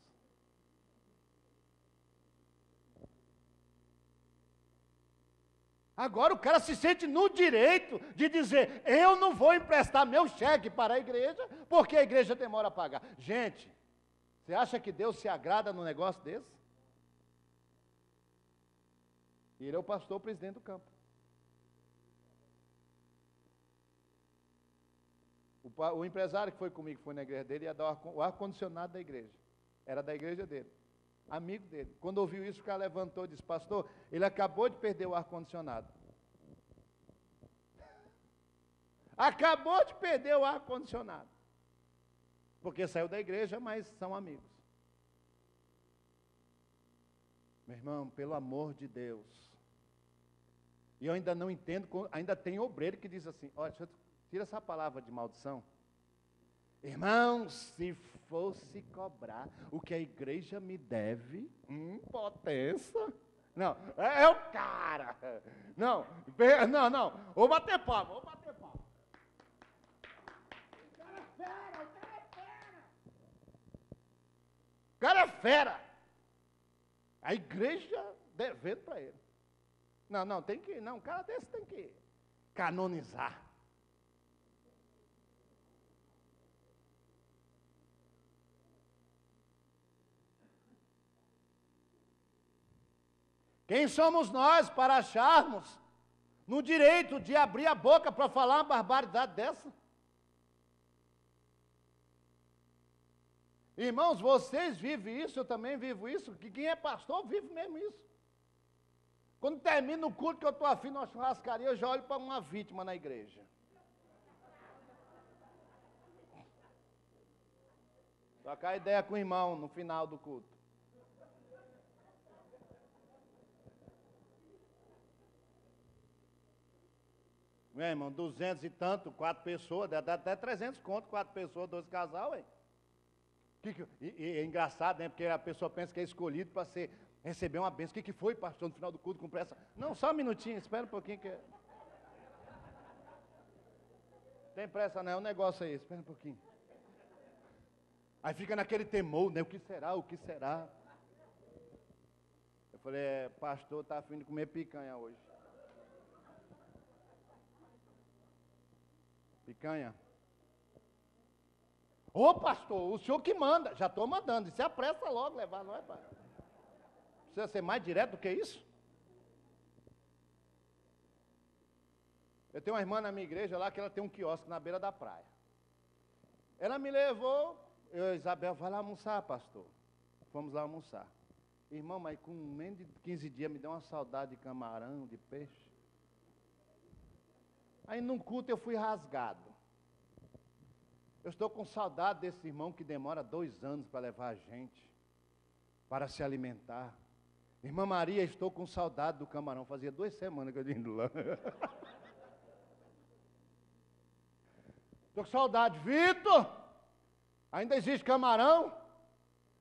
Agora o cara se sente no direito de dizer, eu não vou emprestar meu cheque para a igreja, porque a igreja demora a pagar. Gente, você acha que Deus se agrada num negócio desse? E ele é o pastor, o presidente do campo. O empresário que foi comigo, que foi na igreja dele, ia dar o ar-condicionado da igreja. Era da igreja dele. Amigo dele. Quando ouviu isso, o cara levantou e disse, pastor, ele acabou de perder o ar-condicionado. Acabou de perder o ar-condicionado. Porque saiu da igreja, mas são amigos. Meu irmão, pelo amor de Deus. E eu ainda não entendo, ainda tem obreiro que diz assim, olha, tira essa palavra de maldição. Irmão, se fosse cobrar o que a igreja me deve, potência. Não, é o cara. Não, vou bater palma, O cara é fera, O cara é fera. A igreja devendo para ele. Não, tem que, não, um cara desse tem que canonizar. Quem somos nós para acharmos no direito de abrir a boca para falar uma barbaridade dessa? Irmãos, vocês vivem isso, eu também vivo isso, que quem é pastor vive mesmo isso. Quando termina o culto que eu estou afim numa churrascaria, eu já olho para uma vítima na igreja. Trocar ideia com o irmão no final do culto. Meu irmão, 200 e tanto, 4 pessoas, dá até 300 conto, 4 pessoas, 2 casal, hein? E é engraçado, né? Porque a pessoa pensa que é escolhido para receber uma bênção. O que foi, pastor, no final do culto com pressa? Não, só um minutinho, espera um pouquinho que... Tem pressa não, é um negócio aí, espera um pouquinho. Aí fica naquele temor, né? O que será, o que será? Eu falei, pastor, está afim de comer picanha hoje. Picanha. Ô pastor, o senhor que manda. Já estou mandando. E se apressa logo levar, não é, pai? Precisa ser mais direto do que isso? Eu tenho uma irmã na minha igreja lá que ela tem um quiosque na beira da praia. Ela me levou, Isabel, vai lá almoçar, pastor. Fomos lá almoçar. Irmão, mas com menos de 15 dias me deu uma saudade de camarão, de peixe. Aí num culto eu fui rasgado. Eu estou com saudade desse irmão que demora 2 anos para levar a gente, para se alimentar. Irmã Maria, estou com saudade do camarão. Fazia 2 semanas que eu indo lá. Estou com saudade. Vitor, ainda existe camarão?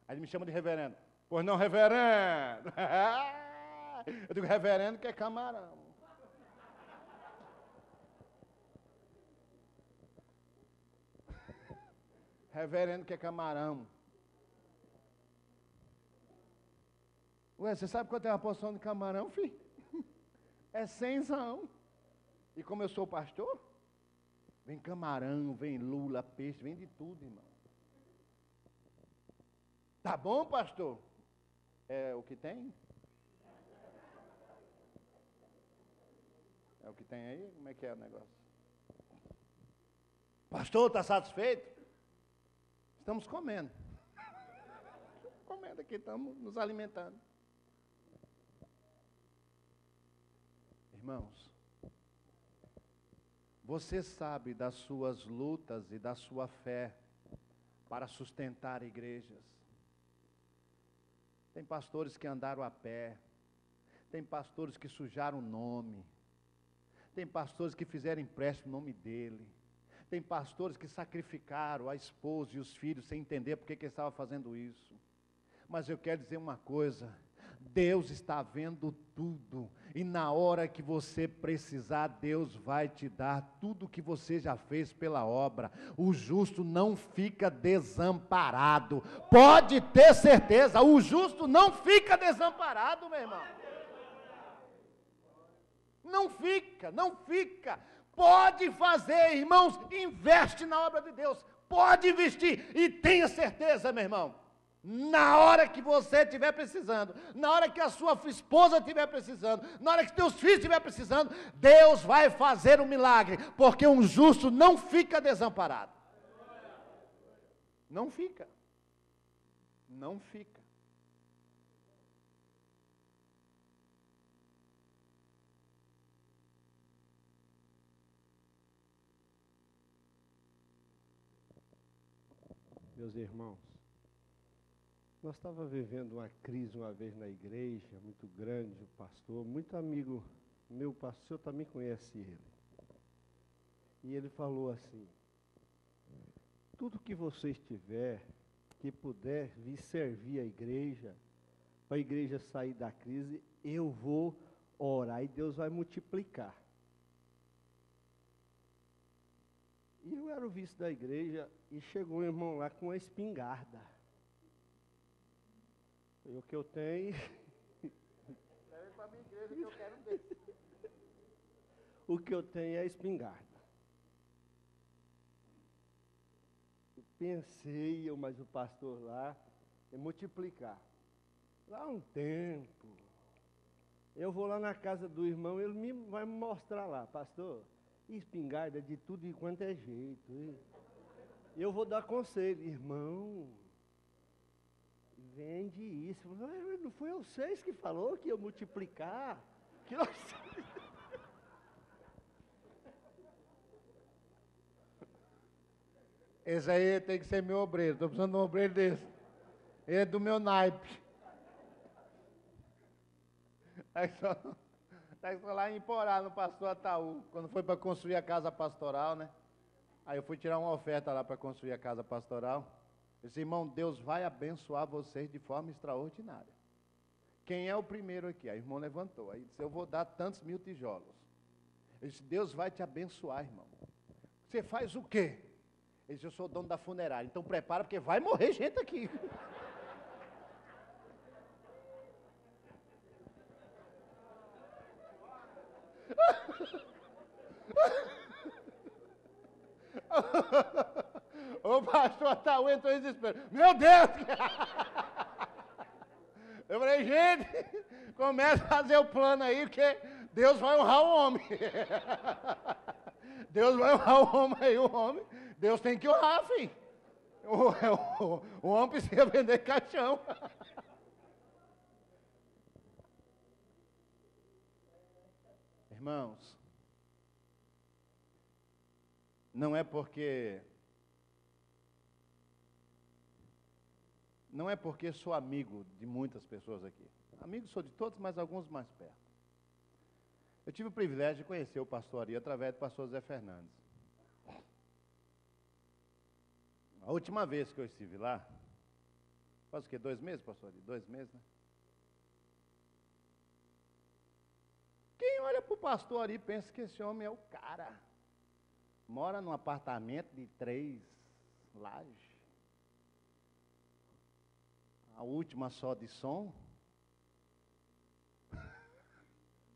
Aí ele me chama de reverendo. Pois não, reverendo. Eu digo, reverendo que é camarão. Reverendo que é camarão. Ué, você sabe quanto é uma porção de camarão, filho? É 100zão. E como eu sou pastor, vem camarão, vem lula, peixe, vem de tudo, irmão. Tá bom, pastor? É o que tem? É o que tem aí? Como é que é o negócio? Pastor, está satisfeito? Estamos comendo. Comendo aqui, estamos nos alimentando. Irmãos, você sabe das suas lutas e da sua fé para sustentar igrejas. Tem pastores que andaram a pé, tem pastores que sujaram o nome, tem pastores que fizeram empréstimo no nome dele. Tem pastores que sacrificaram a esposa e os filhos sem entender por que ele estava fazendo isso. Mas eu quero dizer uma coisa, Deus está vendo tudo, e na hora que você precisar, Deus vai te dar tudo o que você já fez pela obra. O justo não fica desamparado, pode ter certeza, o justo não fica desamparado, meu irmão. Não fica, não fica. Pode fazer, irmãos, investe na obra de Deus, pode investir, e tenha certeza, meu irmão, na hora que você estiver precisando, na hora que a sua esposa estiver precisando, na hora que teus filhos estiver precisando, Deus vai fazer um milagre, porque um justo não fica desamparado. Não fica. Não fica. Meus irmãos, nós estávamos vivendo uma crise uma vez na igreja, muito grande, o pastor, muito amigo meu, pastor também conhece ele. E ele falou assim, tudo que vocês tiver, que puder vir servir a igreja, para a igreja sair da crise, eu vou orar e Deus vai multiplicar. E eu era o vice da igreja e chegou um irmão lá com uma espingarda. E o que eu tenho... dele que eu quero ver. O que eu tenho é a espingarda. Eu pensei, mas o pastor lá, é multiplicar. Lá um tempo, eu vou lá na casa do irmão, ele vai me mostrar lá, pastor, espingarda de tudo e quanto é jeito. Eu vou dar conselho, irmão, vende isso. Não foi vocês que falou que ia multiplicar? Que nós... Esse aí tem que ser meu obreiro. Estou precisando de um obreiro desse. Ele é do meu naipe. Aí só lá em Porá, no pastor Ataú, quando foi para construir a casa pastoral, né? Aí eu fui tirar uma oferta lá para construir a casa pastoral. Eu disse, irmão, Deus vai abençoar vocês de forma extraordinária. Quem é o primeiro aqui? Aí o irmão levantou. Aí disse, eu vou dar tantos 1000 tijolos. Eu disse, Deus vai te abençoar, irmão. Você faz o quê? Ele disse, eu sou dono da funerária, então prepara, porque vai morrer gente aqui. O pastor Ataú entrou em desespero. Meu Deus! Eu falei, gente, começa a fazer o plano aí, porque Deus vai honrar o homem. Deus vai honrar o homem aí, o homem. Deus tem que honrar, filho. O homem precisa vender caixão. Irmãos, não é porque sou amigo de muitas pessoas aqui. Amigo sou de todos, mas alguns mais perto. Eu tive o privilégio de conhecer o pastor Ari através do pastor Zé Fernandes. A última vez que eu estive lá, faz o quê? 2 meses, pastor Ari? 2 meses, né? Quem olha para o pastor Ari pensa que esse homem é o cara. Mora num apartamento de 3 lajes. A última só de som.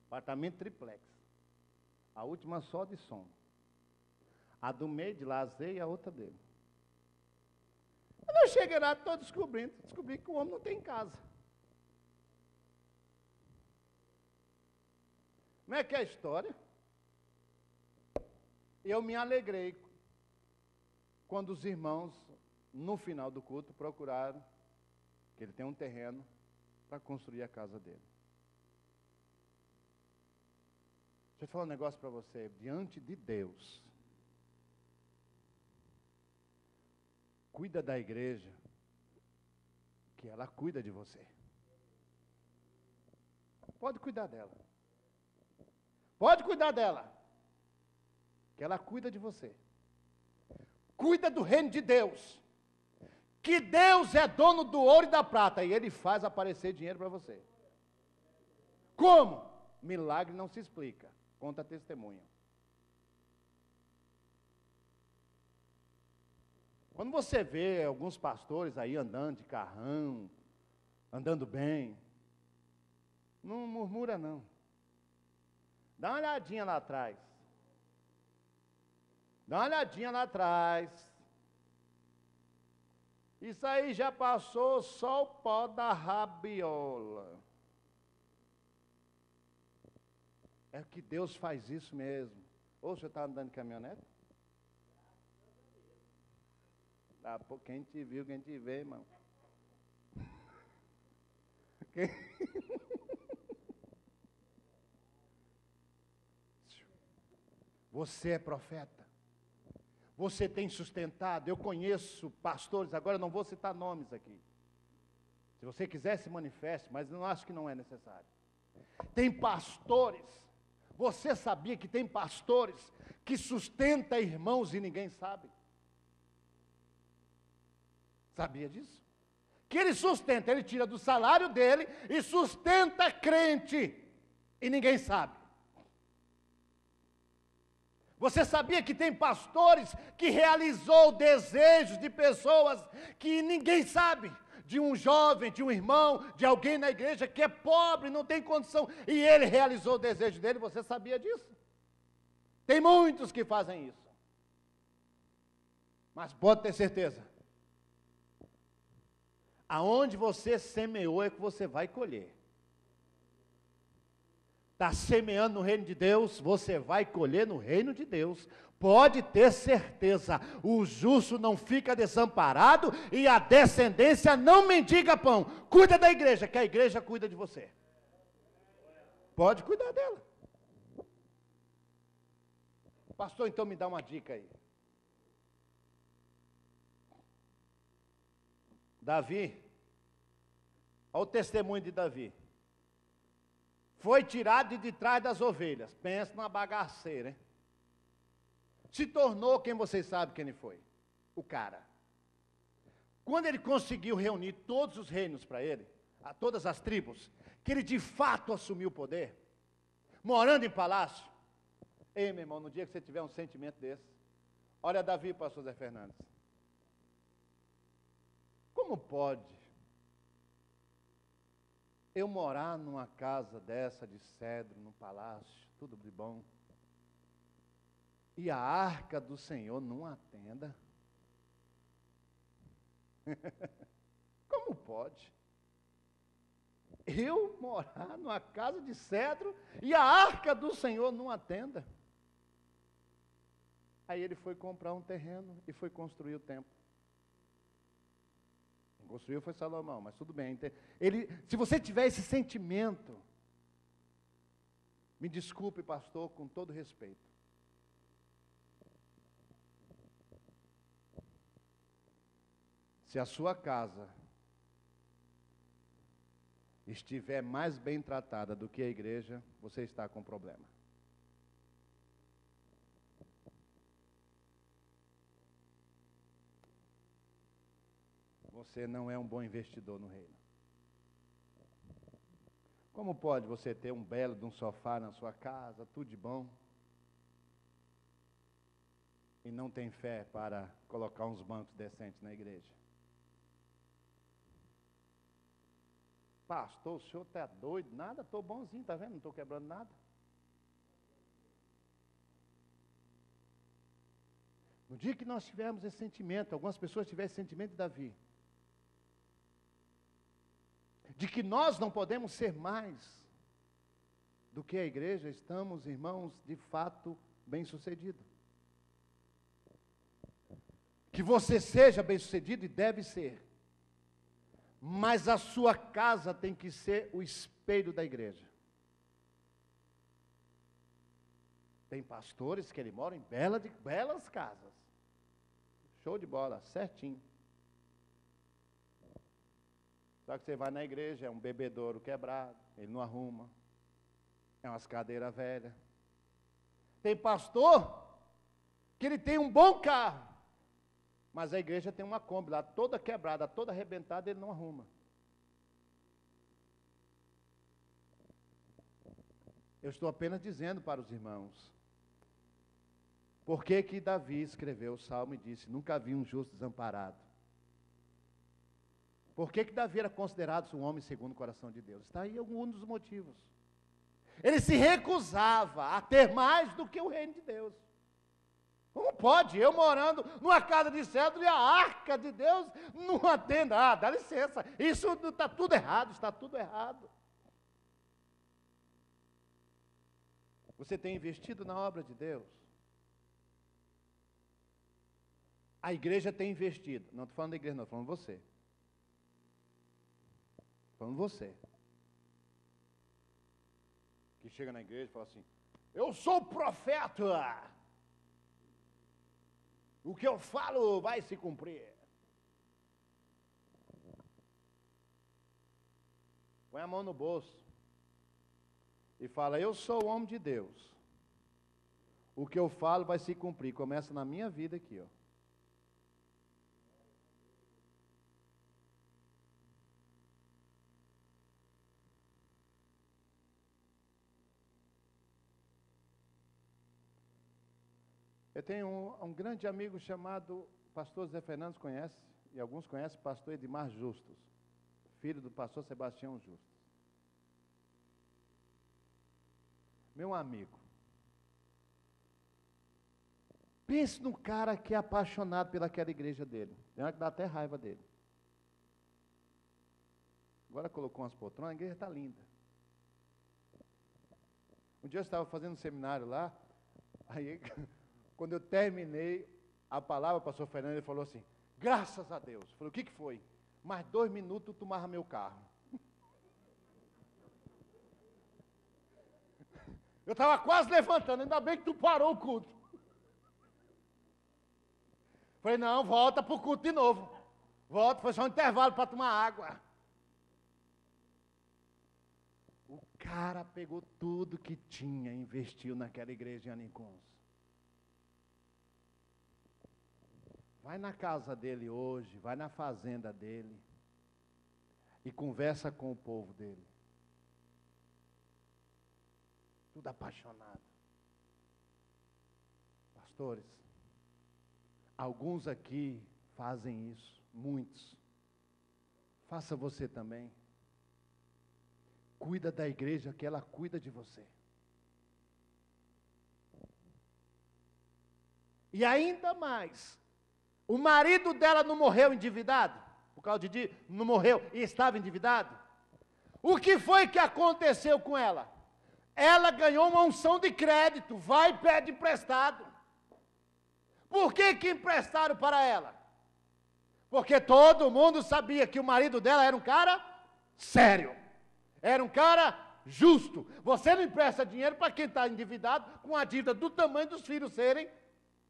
Apartamento triplex. A última só de som. A do meio de lazer e a outra dele. Quando eu cheguei lá, estou descobri que o homem não tem casa. Como é que é a história? Eu me alegrei quando os irmãos, no final do culto, procuraram que ele tem um terreno para construir a casa dele. Deixa eu falar um negócio para você. Diante de Deus, cuida da igreja, que ela cuida de você. Pode cuidar dela. Pode cuidar dela, que ela cuida de você. Cuida do reino de Deus, que Deus é dono do ouro e da prata, e Ele faz aparecer dinheiro para você. Como? Milagre não se explica, conta testemunho. Quando você vê alguns pastores aí andando de carrão, andando bem, não murmura não. Dá uma olhadinha lá atrás. Dá uma olhadinha lá atrás. Isso aí já passou só o pó da rabiola. É que Deus faz isso mesmo. Ou você está andando de caminhonete? Ah, pô, quem te viu, quem te vê, irmão. Você é profeta. Você tem sustentado. Eu conheço pastores, agora não vou citar nomes aqui. Se você quiser, se manifeste, mas eu acho que não é necessário. Tem pastores. Você sabia que tem pastores que sustentam irmãos e ninguém sabe? Sabia disso? Que ele sustenta, ele tira do salário dele e sustenta crente e ninguém sabe. Você sabia que tem pastores que realizou desejos de pessoas que ninguém sabe, de um jovem, de um irmão, de alguém na igreja que é pobre, não tem condição, e ele realizou o desejo dele, você sabia disso? Tem muitos que fazem isso. Mas pode ter certeza, aonde você semeou é que você vai colher. Está semeando no reino de Deus, você vai colher no reino de Deus. Pode ter certeza, o justo não fica desamparado e a descendência não mendiga pão. Cuida da igreja, que a igreja cuida de você. Pode cuidar dela. Pastor, então me dá uma dica aí. Davi, olha o testemunho de Davi. Foi tirado de trás das ovelhas. Pensa numa bagaceira, hein? Se tornou quem vocês sabem quem ele foi? O cara. Quando ele conseguiu reunir todos os reinos para ele, a todas as tribos, que ele de fato assumiu o poder, morando em palácio. Ei, meu irmão, no dia que você tiver um sentimento desse, olha Davi, pastor Zé Fernandes. Como pode eu morar numa casa dessa de cedro, num palácio, tudo de bom, e a arca do Senhor numa tenda? Como pode? Eu morar numa casa de cedro e a arca do Senhor numa tenda? Aí ele foi comprar um terreno e foi construir o templo. Construiu foi Salomão, mas tudo bem. Se você tiver esse sentimento, me desculpe, pastor, com todo respeito. Se a sua casa estiver mais bem tratada do que a igreja, você está com problema. Você não é um bom investidor no reino. Como pode você ter um belo de um sofá na sua casa, tudo de bom, e não tem fé para colocar uns bancos decentes na igreja? Pastor, o senhor está doido? Nada, estou bonzinho, está vendo? Não estou quebrando nada. No dia que nós tivermos esse sentimento, algumas pessoas tiverem esse sentimento de Davi, de que nós não podemos ser mais do que a igreja, estamos, irmãos, de fato bem-sucedidos. Que você seja bem-sucedido e deve ser, mas a sua casa tem que ser o espelho da igreja. Tem pastores que ele mora em belas casas, show de bola, certinho. Só que você vai na igreja, é um bebedouro quebrado, ele não arruma, é umas cadeiras velhas. Tem pastor que ele tem um bom carro, mas a igreja tem uma Kombi lá, toda quebrada, toda arrebentada, ele não arruma. Eu estou apenas dizendo para os irmãos, por que que Davi escreveu o Salmo e disse, nunca vi um justo desamparado? Por que que Davi era considerado um homem segundo o coração de Deus? Está aí um dos motivos. Ele se recusava a ter mais do que o reino de Deus. Como pode? Eu morando numa casa de cedro e a arca de Deus numa tenda. Ah, dá licença, isso está tudo errado, está tudo errado. Você tem investido na obra de Deus? A igreja tem investido. Não estou falando da igreja, não, estou falando você. Falando você, que chega na igreja e fala assim, eu sou profeta, o que eu falo vai se cumprir. Põe a mão no bolso e fala, eu sou o homem de Deus, o que eu falo vai se cumprir. Começa na minha vida aqui, ó. Eu tenho um grande amigo chamado pastor Zé Fernandes, conhece, e alguns conhecem, pastor Edmar Justus. filho do pastor Sebastião Justo. Meu amigo, pense no cara que é apaixonado pelaquela igreja dele. Tem hora que dá até raiva dele. Agora colocou umas poltronas, a igreja está linda. Um dia eu estava fazendo um seminário lá, aí quando eu terminei a palavra, o pastor Fernando ele falou assim, graças a Deus. Eu falei, o que foi? Mais 2 minutos tu marra meu carro. Eu estava quase levantando, ainda bem que tu parou o culto. Falei, não, volta para o culto de novo. Volta, foi só um intervalo para tomar água. O cara pegou tudo que tinha e investiu naquela igreja em Anicuns. Vai na casa dele hoje, vai na fazenda dele e conversa com o povo dele. Tudo apaixonado. Pastores, alguns aqui fazem isso, muitos. Faça você também. Cuida da igreja que ela cuida de você. E ainda mais, o marido dela não morreu endividado, por causa de não morreu e estava endividado. O que foi que aconteceu com ela? Ela ganhou uma unção de crédito, vai e pede emprestado. Por que emprestaram para ela? Porque todo mundo sabia que o marido dela era um cara sério, era um cara justo. Você não empresta dinheiro para quem está endividado com a dívida do tamanho dos filhos serem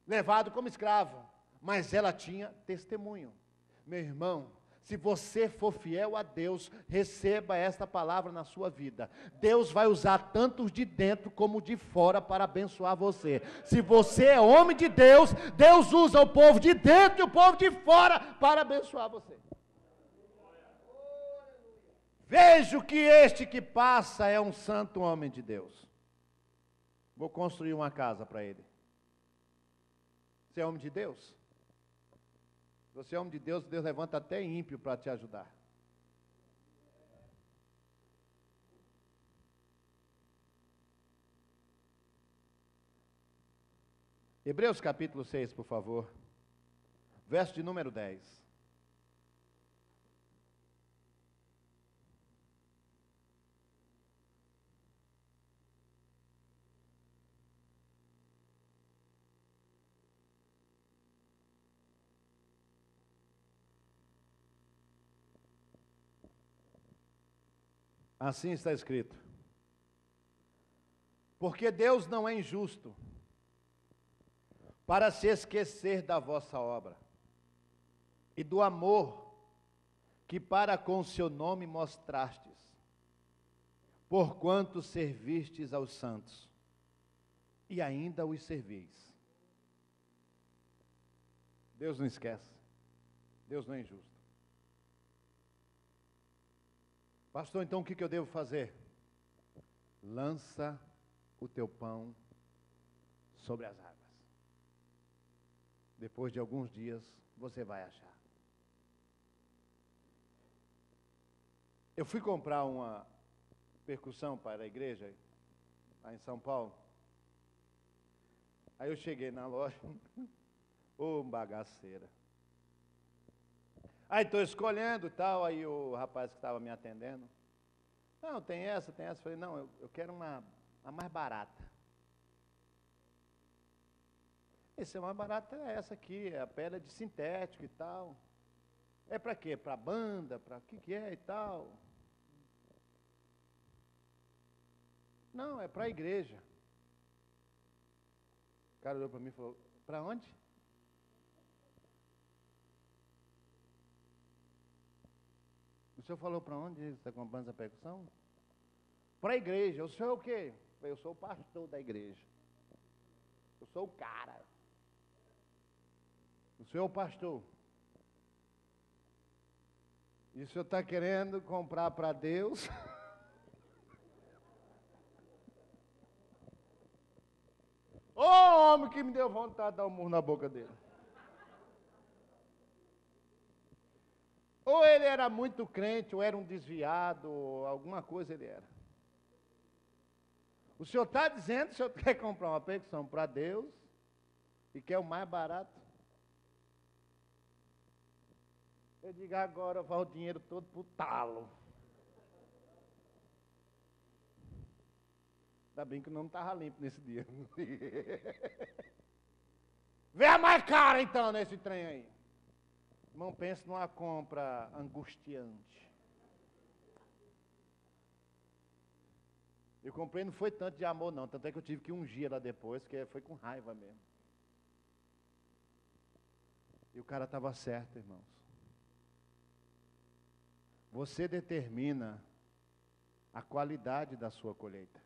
levados como escravo. Mas ela tinha testemunho. Meu irmão, se você for fiel a Deus, receba esta palavra na sua vida. Deus vai usar tanto de dentro como de fora para abençoar você. Se você é homem de Deus, Deus usa o povo de dentro e o povo de fora para abençoar você. Vejo que este que passa é um santo homem de Deus. Vou construir uma casa para ele. Você é homem de Deus? Você é homem de Deus, Deus levanta até ímpio para te ajudar. Hebreus capítulo 6, por favor. Verso de número 10. Assim está escrito. Porque Deus não é injusto para se esquecer da vossa obra e do amor que para com o seu nome mostrastes, porquanto servistes aos santos e ainda os servis. Deus não esquece. Deus não é injusto. Pastor, então o que eu devo fazer? Lança o teu pão sobre as águas. Depois de alguns dias, você vai achar. Eu fui comprar uma percussão para a igreja, lá em São Paulo. Aí eu cheguei na loja, ô bagaceira. Aí estou escolhendo e tal, aí o rapaz que estava me atendendo, não, tem essa. Falei, não, eu quero a mais barata. Essa mais barata é essa aqui, é a pedra de sintético e tal. É para quê? Para banda? Para o que é e tal? Não, é para a igreja. O cara olhou para mim e falou, para onde? O senhor falou para onde você está comprando essa percussão? Para a igreja. O senhor é o quê? Eu sou o pastor da igreja. Eu sou o cara. O senhor é o pastor. E o senhor está querendo comprar para Deus? Ô homem que me deu vontade de dar um murro na boca dele. Ô Ou ele era muito crente, ou era um desviado, ou alguma coisa ele era. O senhor está dizendo que o senhor quer comprar uma percussão para Deus e quer o mais barato? Eu digo, agora vai o dinheiro todo para o talo. Ainda bem que o nome estava limpo nesse dia. Vê a mais cara então nesse trem aí. Irmão, pense numa compra angustiante. Eu comprei, não foi tanto de amor não, tanto é que eu tive que ungir lá depois, que foi com raiva mesmo. E o cara estava certo, irmãos. Você determina a qualidade da sua colheita.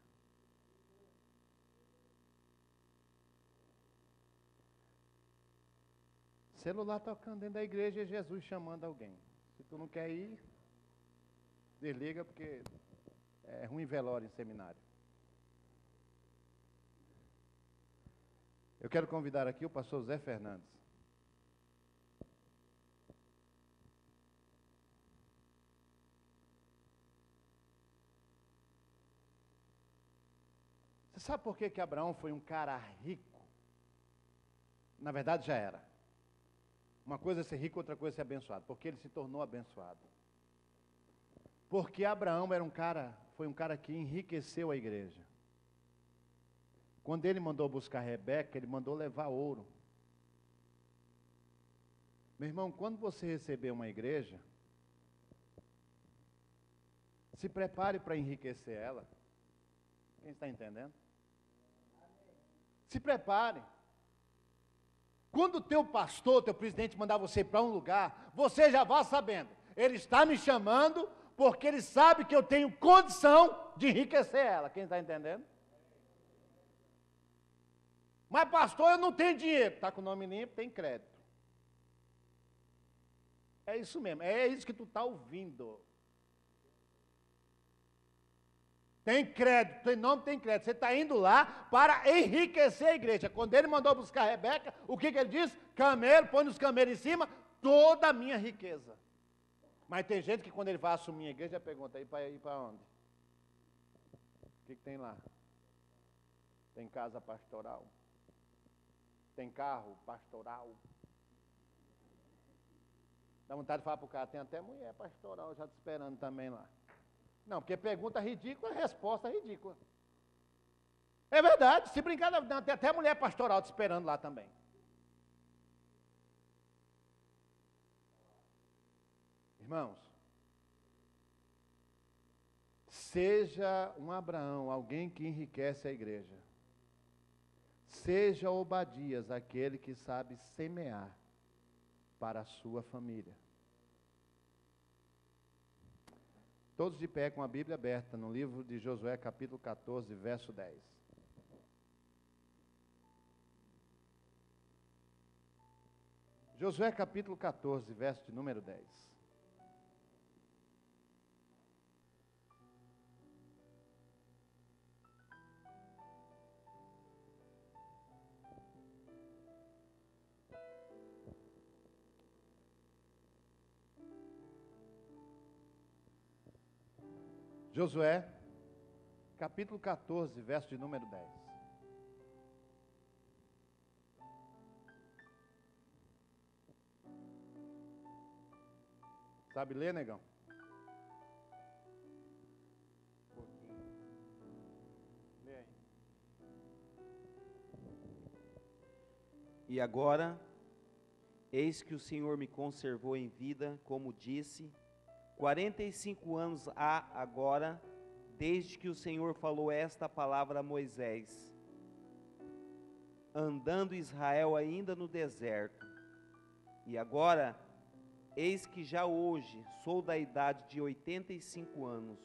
Celular tocando dentro da igreja e Jesus chamando alguém. Se tu não quer ir, desliga, porque é ruim velório em seminário. Eu quero convidar aqui o pastor Zé Fernandes. Você sabe por que Abraão foi um cara rico? Na verdade já era. Uma coisa é ser rico, outra coisa é ser abençoado. Porque ele se tornou abençoado. Porque Abraão foi um cara que enriqueceu a igreja. Quando ele mandou buscar Rebeca, ele mandou levar ouro. Meu irmão, quando você receber uma igreja, se prepare para enriquecer ela. Quem está entendendo? Se prepare. Quando o teu pastor, teu presidente mandar você para um lugar, você já vá sabendo. Ele está me chamando porque ele sabe que eu tenho condição de enriquecer ela. Quem está entendendo? Mas pastor, eu não tenho dinheiro. Está com o nome limpo, tem crédito. É isso mesmo, é isso que tu está ouvindo. Tem crédito, tem nome, tem crédito. Você está indo lá para enriquecer a igreja. Quando ele mandou buscar a Rebeca, o que ele disse? Camelo, põe os camelos em cima, toda a minha riqueza. Mas tem gente que quando ele vai assumir a igreja, pergunta, ir para onde? O que tem lá? Tem casa pastoral? Tem carro pastoral? Dá vontade de falar para o cara, tem até mulher pastoral já te esperando também lá. Não, porque pergunta ridícula, resposta ridícula. É verdade, se brincar, tem até mulher pastoral te esperando lá também. Irmãos, seja um Abraão, alguém que enriquece a igreja. Seja Obadias, aquele que sabe semear para a sua família. Todos de pé com a Bíblia aberta no livro de Josué, capítulo 14, verso 10. Josué, capítulo 14, verso de número 10. Josué, capítulo 14, verso de número 10. Sabe ler, negão? Lê aí. E agora, eis que o Senhor me conservou em vida, como disse, 45 anos há agora, desde que o Senhor falou esta palavra a Moisés, andando Israel ainda no deserto. E agora, eis que já hoje sou da idade de 85 anos,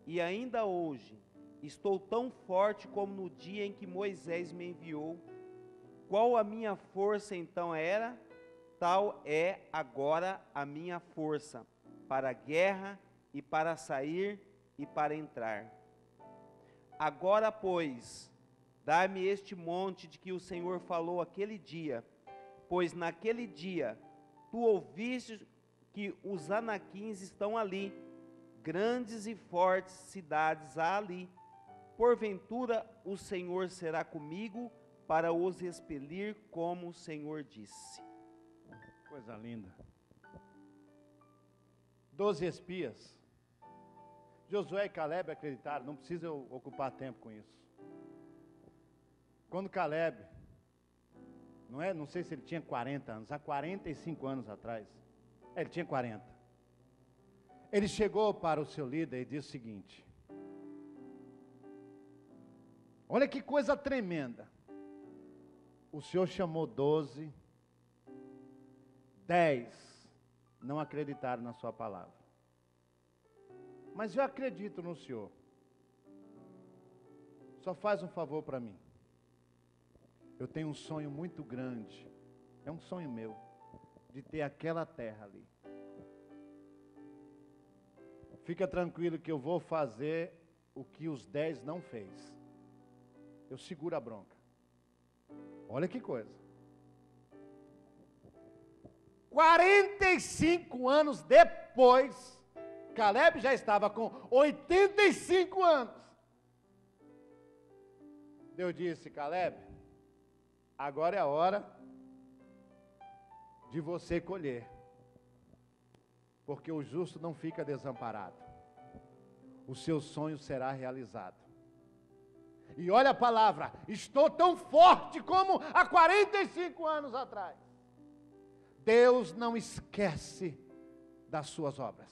e ainda hoje estou tão forte como no dia em que Moisés me enviou. Qual a minha força então era? Tal é agora a minha força, para a guerra e para sair e para entrar. Agora, pois, dá-me este monte de que o Senhor falou aquele dia, pois naquele dia tu que os anaquins estão ali, grandes e fortes cidades há ali. Porventura o Senhor será comigo para os expelir, como o Senhor disse. Coisa linda. 12 espias. Josué e Caleb acreditaram, não precisa eu ocupar tempo com isso. Quando Caleb, não sei se ele tinha 40 anos, há 45 anos atrás, ele tinha 40. Ele chegou para o seu líder e disse o seguinte: olha que coisa tremenda. O Senhor chamou 12, 10 não acreditaram na sua palavra. Mas eu acredito no Senhor. Só faz um favor para mim. Eu tenho um sonho muito grande, é um sonho meu, de ter aquela terra ali. Fica tranquilo que eu vou fazer o que os 10 não fez. Eu seguro a bronca. Olha que coisa. 45 anos depois, Caleb já estava com 85 anos. Deus disse: Caleb, agora é a hora de você colher, porque o justo não fica desamparado, o seu sonho será realizado. E olha a palavra: estou tão forte como há 45 anos atrás. Deus não esquece das suas obras.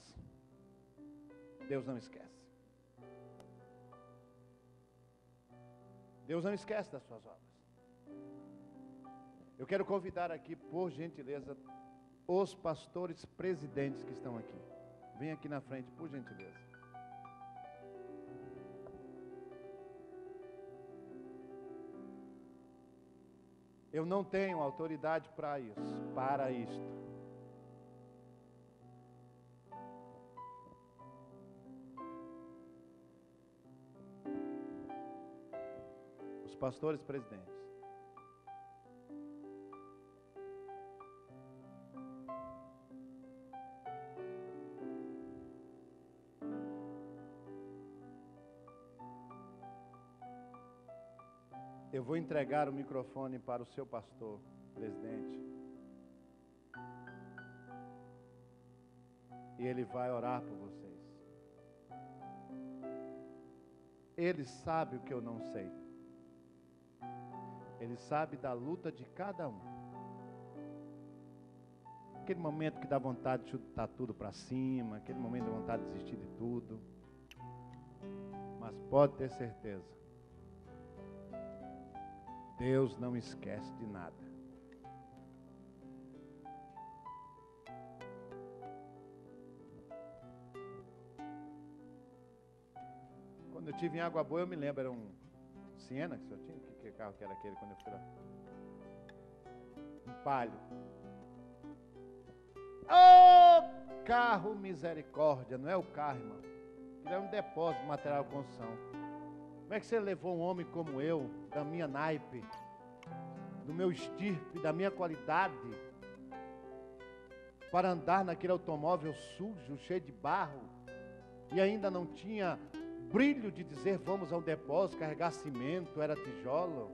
Deus não esquece. Deus não esquece das suas obras. Eu quero convidar aqui, por gentileza, os pastores presidentes que estão aqui. Vem aqui na frente, por gentileza. Eu não tenho autoridade para isto. Os pastores presidentes. Eu vou entregar o microfone para o seu pastor, presidente. E ele vai orar por vocês. Ele sabe o que eu não sei. Ele sabe da luta de cada um. Aquele momento que dá vontade de chutar tudo para cima, aquele momento de vontade de desistir de tudo. Mas pode ter certeza, Deus não esquece de nada. Quando eu estive em Água Boa, eu me lembro, era um Siena que o senhor tinha? Que carro que era aquele quando eu fui lá? Um Palio. Oh, carro misericórdia, não é o carro, irmão. Ele é um depósito de material de construção. Como é que você levou um homem como eu, da minha naipe, do meu estirpe, da minha qualidade, para andar naquele automóvel sujo, cheio de barro, e ainda não tinha brilho de dizer vamos ao depósito, carregar cimento, era tijolo?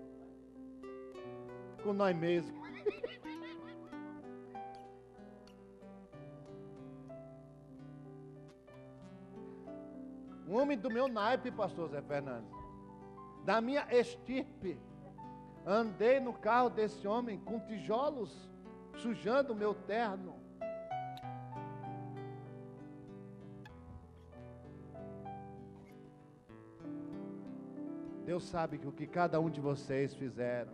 Com nós mesmos. Um homem do meu naipe, pastor Zé Fernandes, da minha estirpe, andei no carro desse homem com tijolos, sujando o meu terno. Deus sabe que o que cada um de vocês fizeram,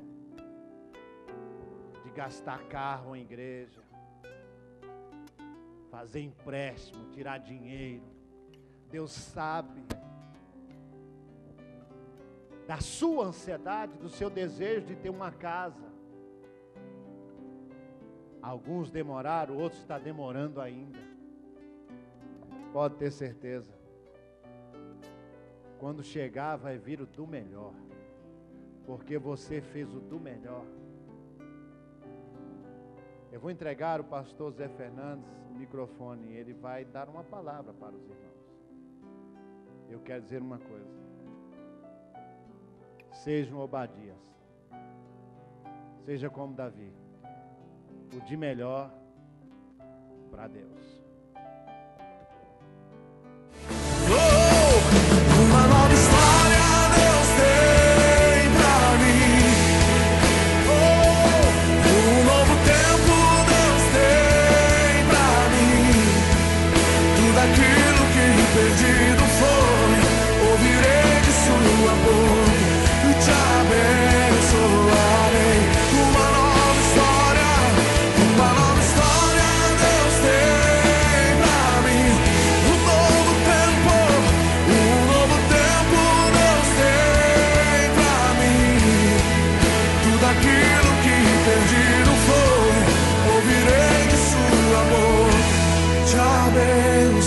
de gastar carro em igreja, fazer empréstimo, tirar dinheiro, Deus sabe da sua ansiedade, do seu desejo de ter uma casa. Alguns demoraram, outros estão demorando ainda. Pode ter certeza. Quando chegar, vai vir o do melhor. Porque você fez o do melhor. Eu vou entregar o pastor Zé Fernandes o microfone e ele vai dar uma palavra para os irmãos. Eu quero dizer uma coisa. Sejam Obadias. Seja como Davi. O de melhor para Deus. Uma nova história Deus tem pra mim. Um novo tempo Deus tem pra mim. Tudo aquilo que perdido foi, ouvirei de sua boca e te abençoarei. Uma nova história Deus tem pra mim. Um novo tempo Deus tem pra mim. Tudo aquilo que perdido foi, ouvirei de sua boca, te abençoarei.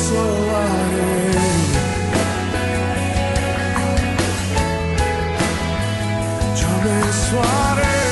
Te abençoarei.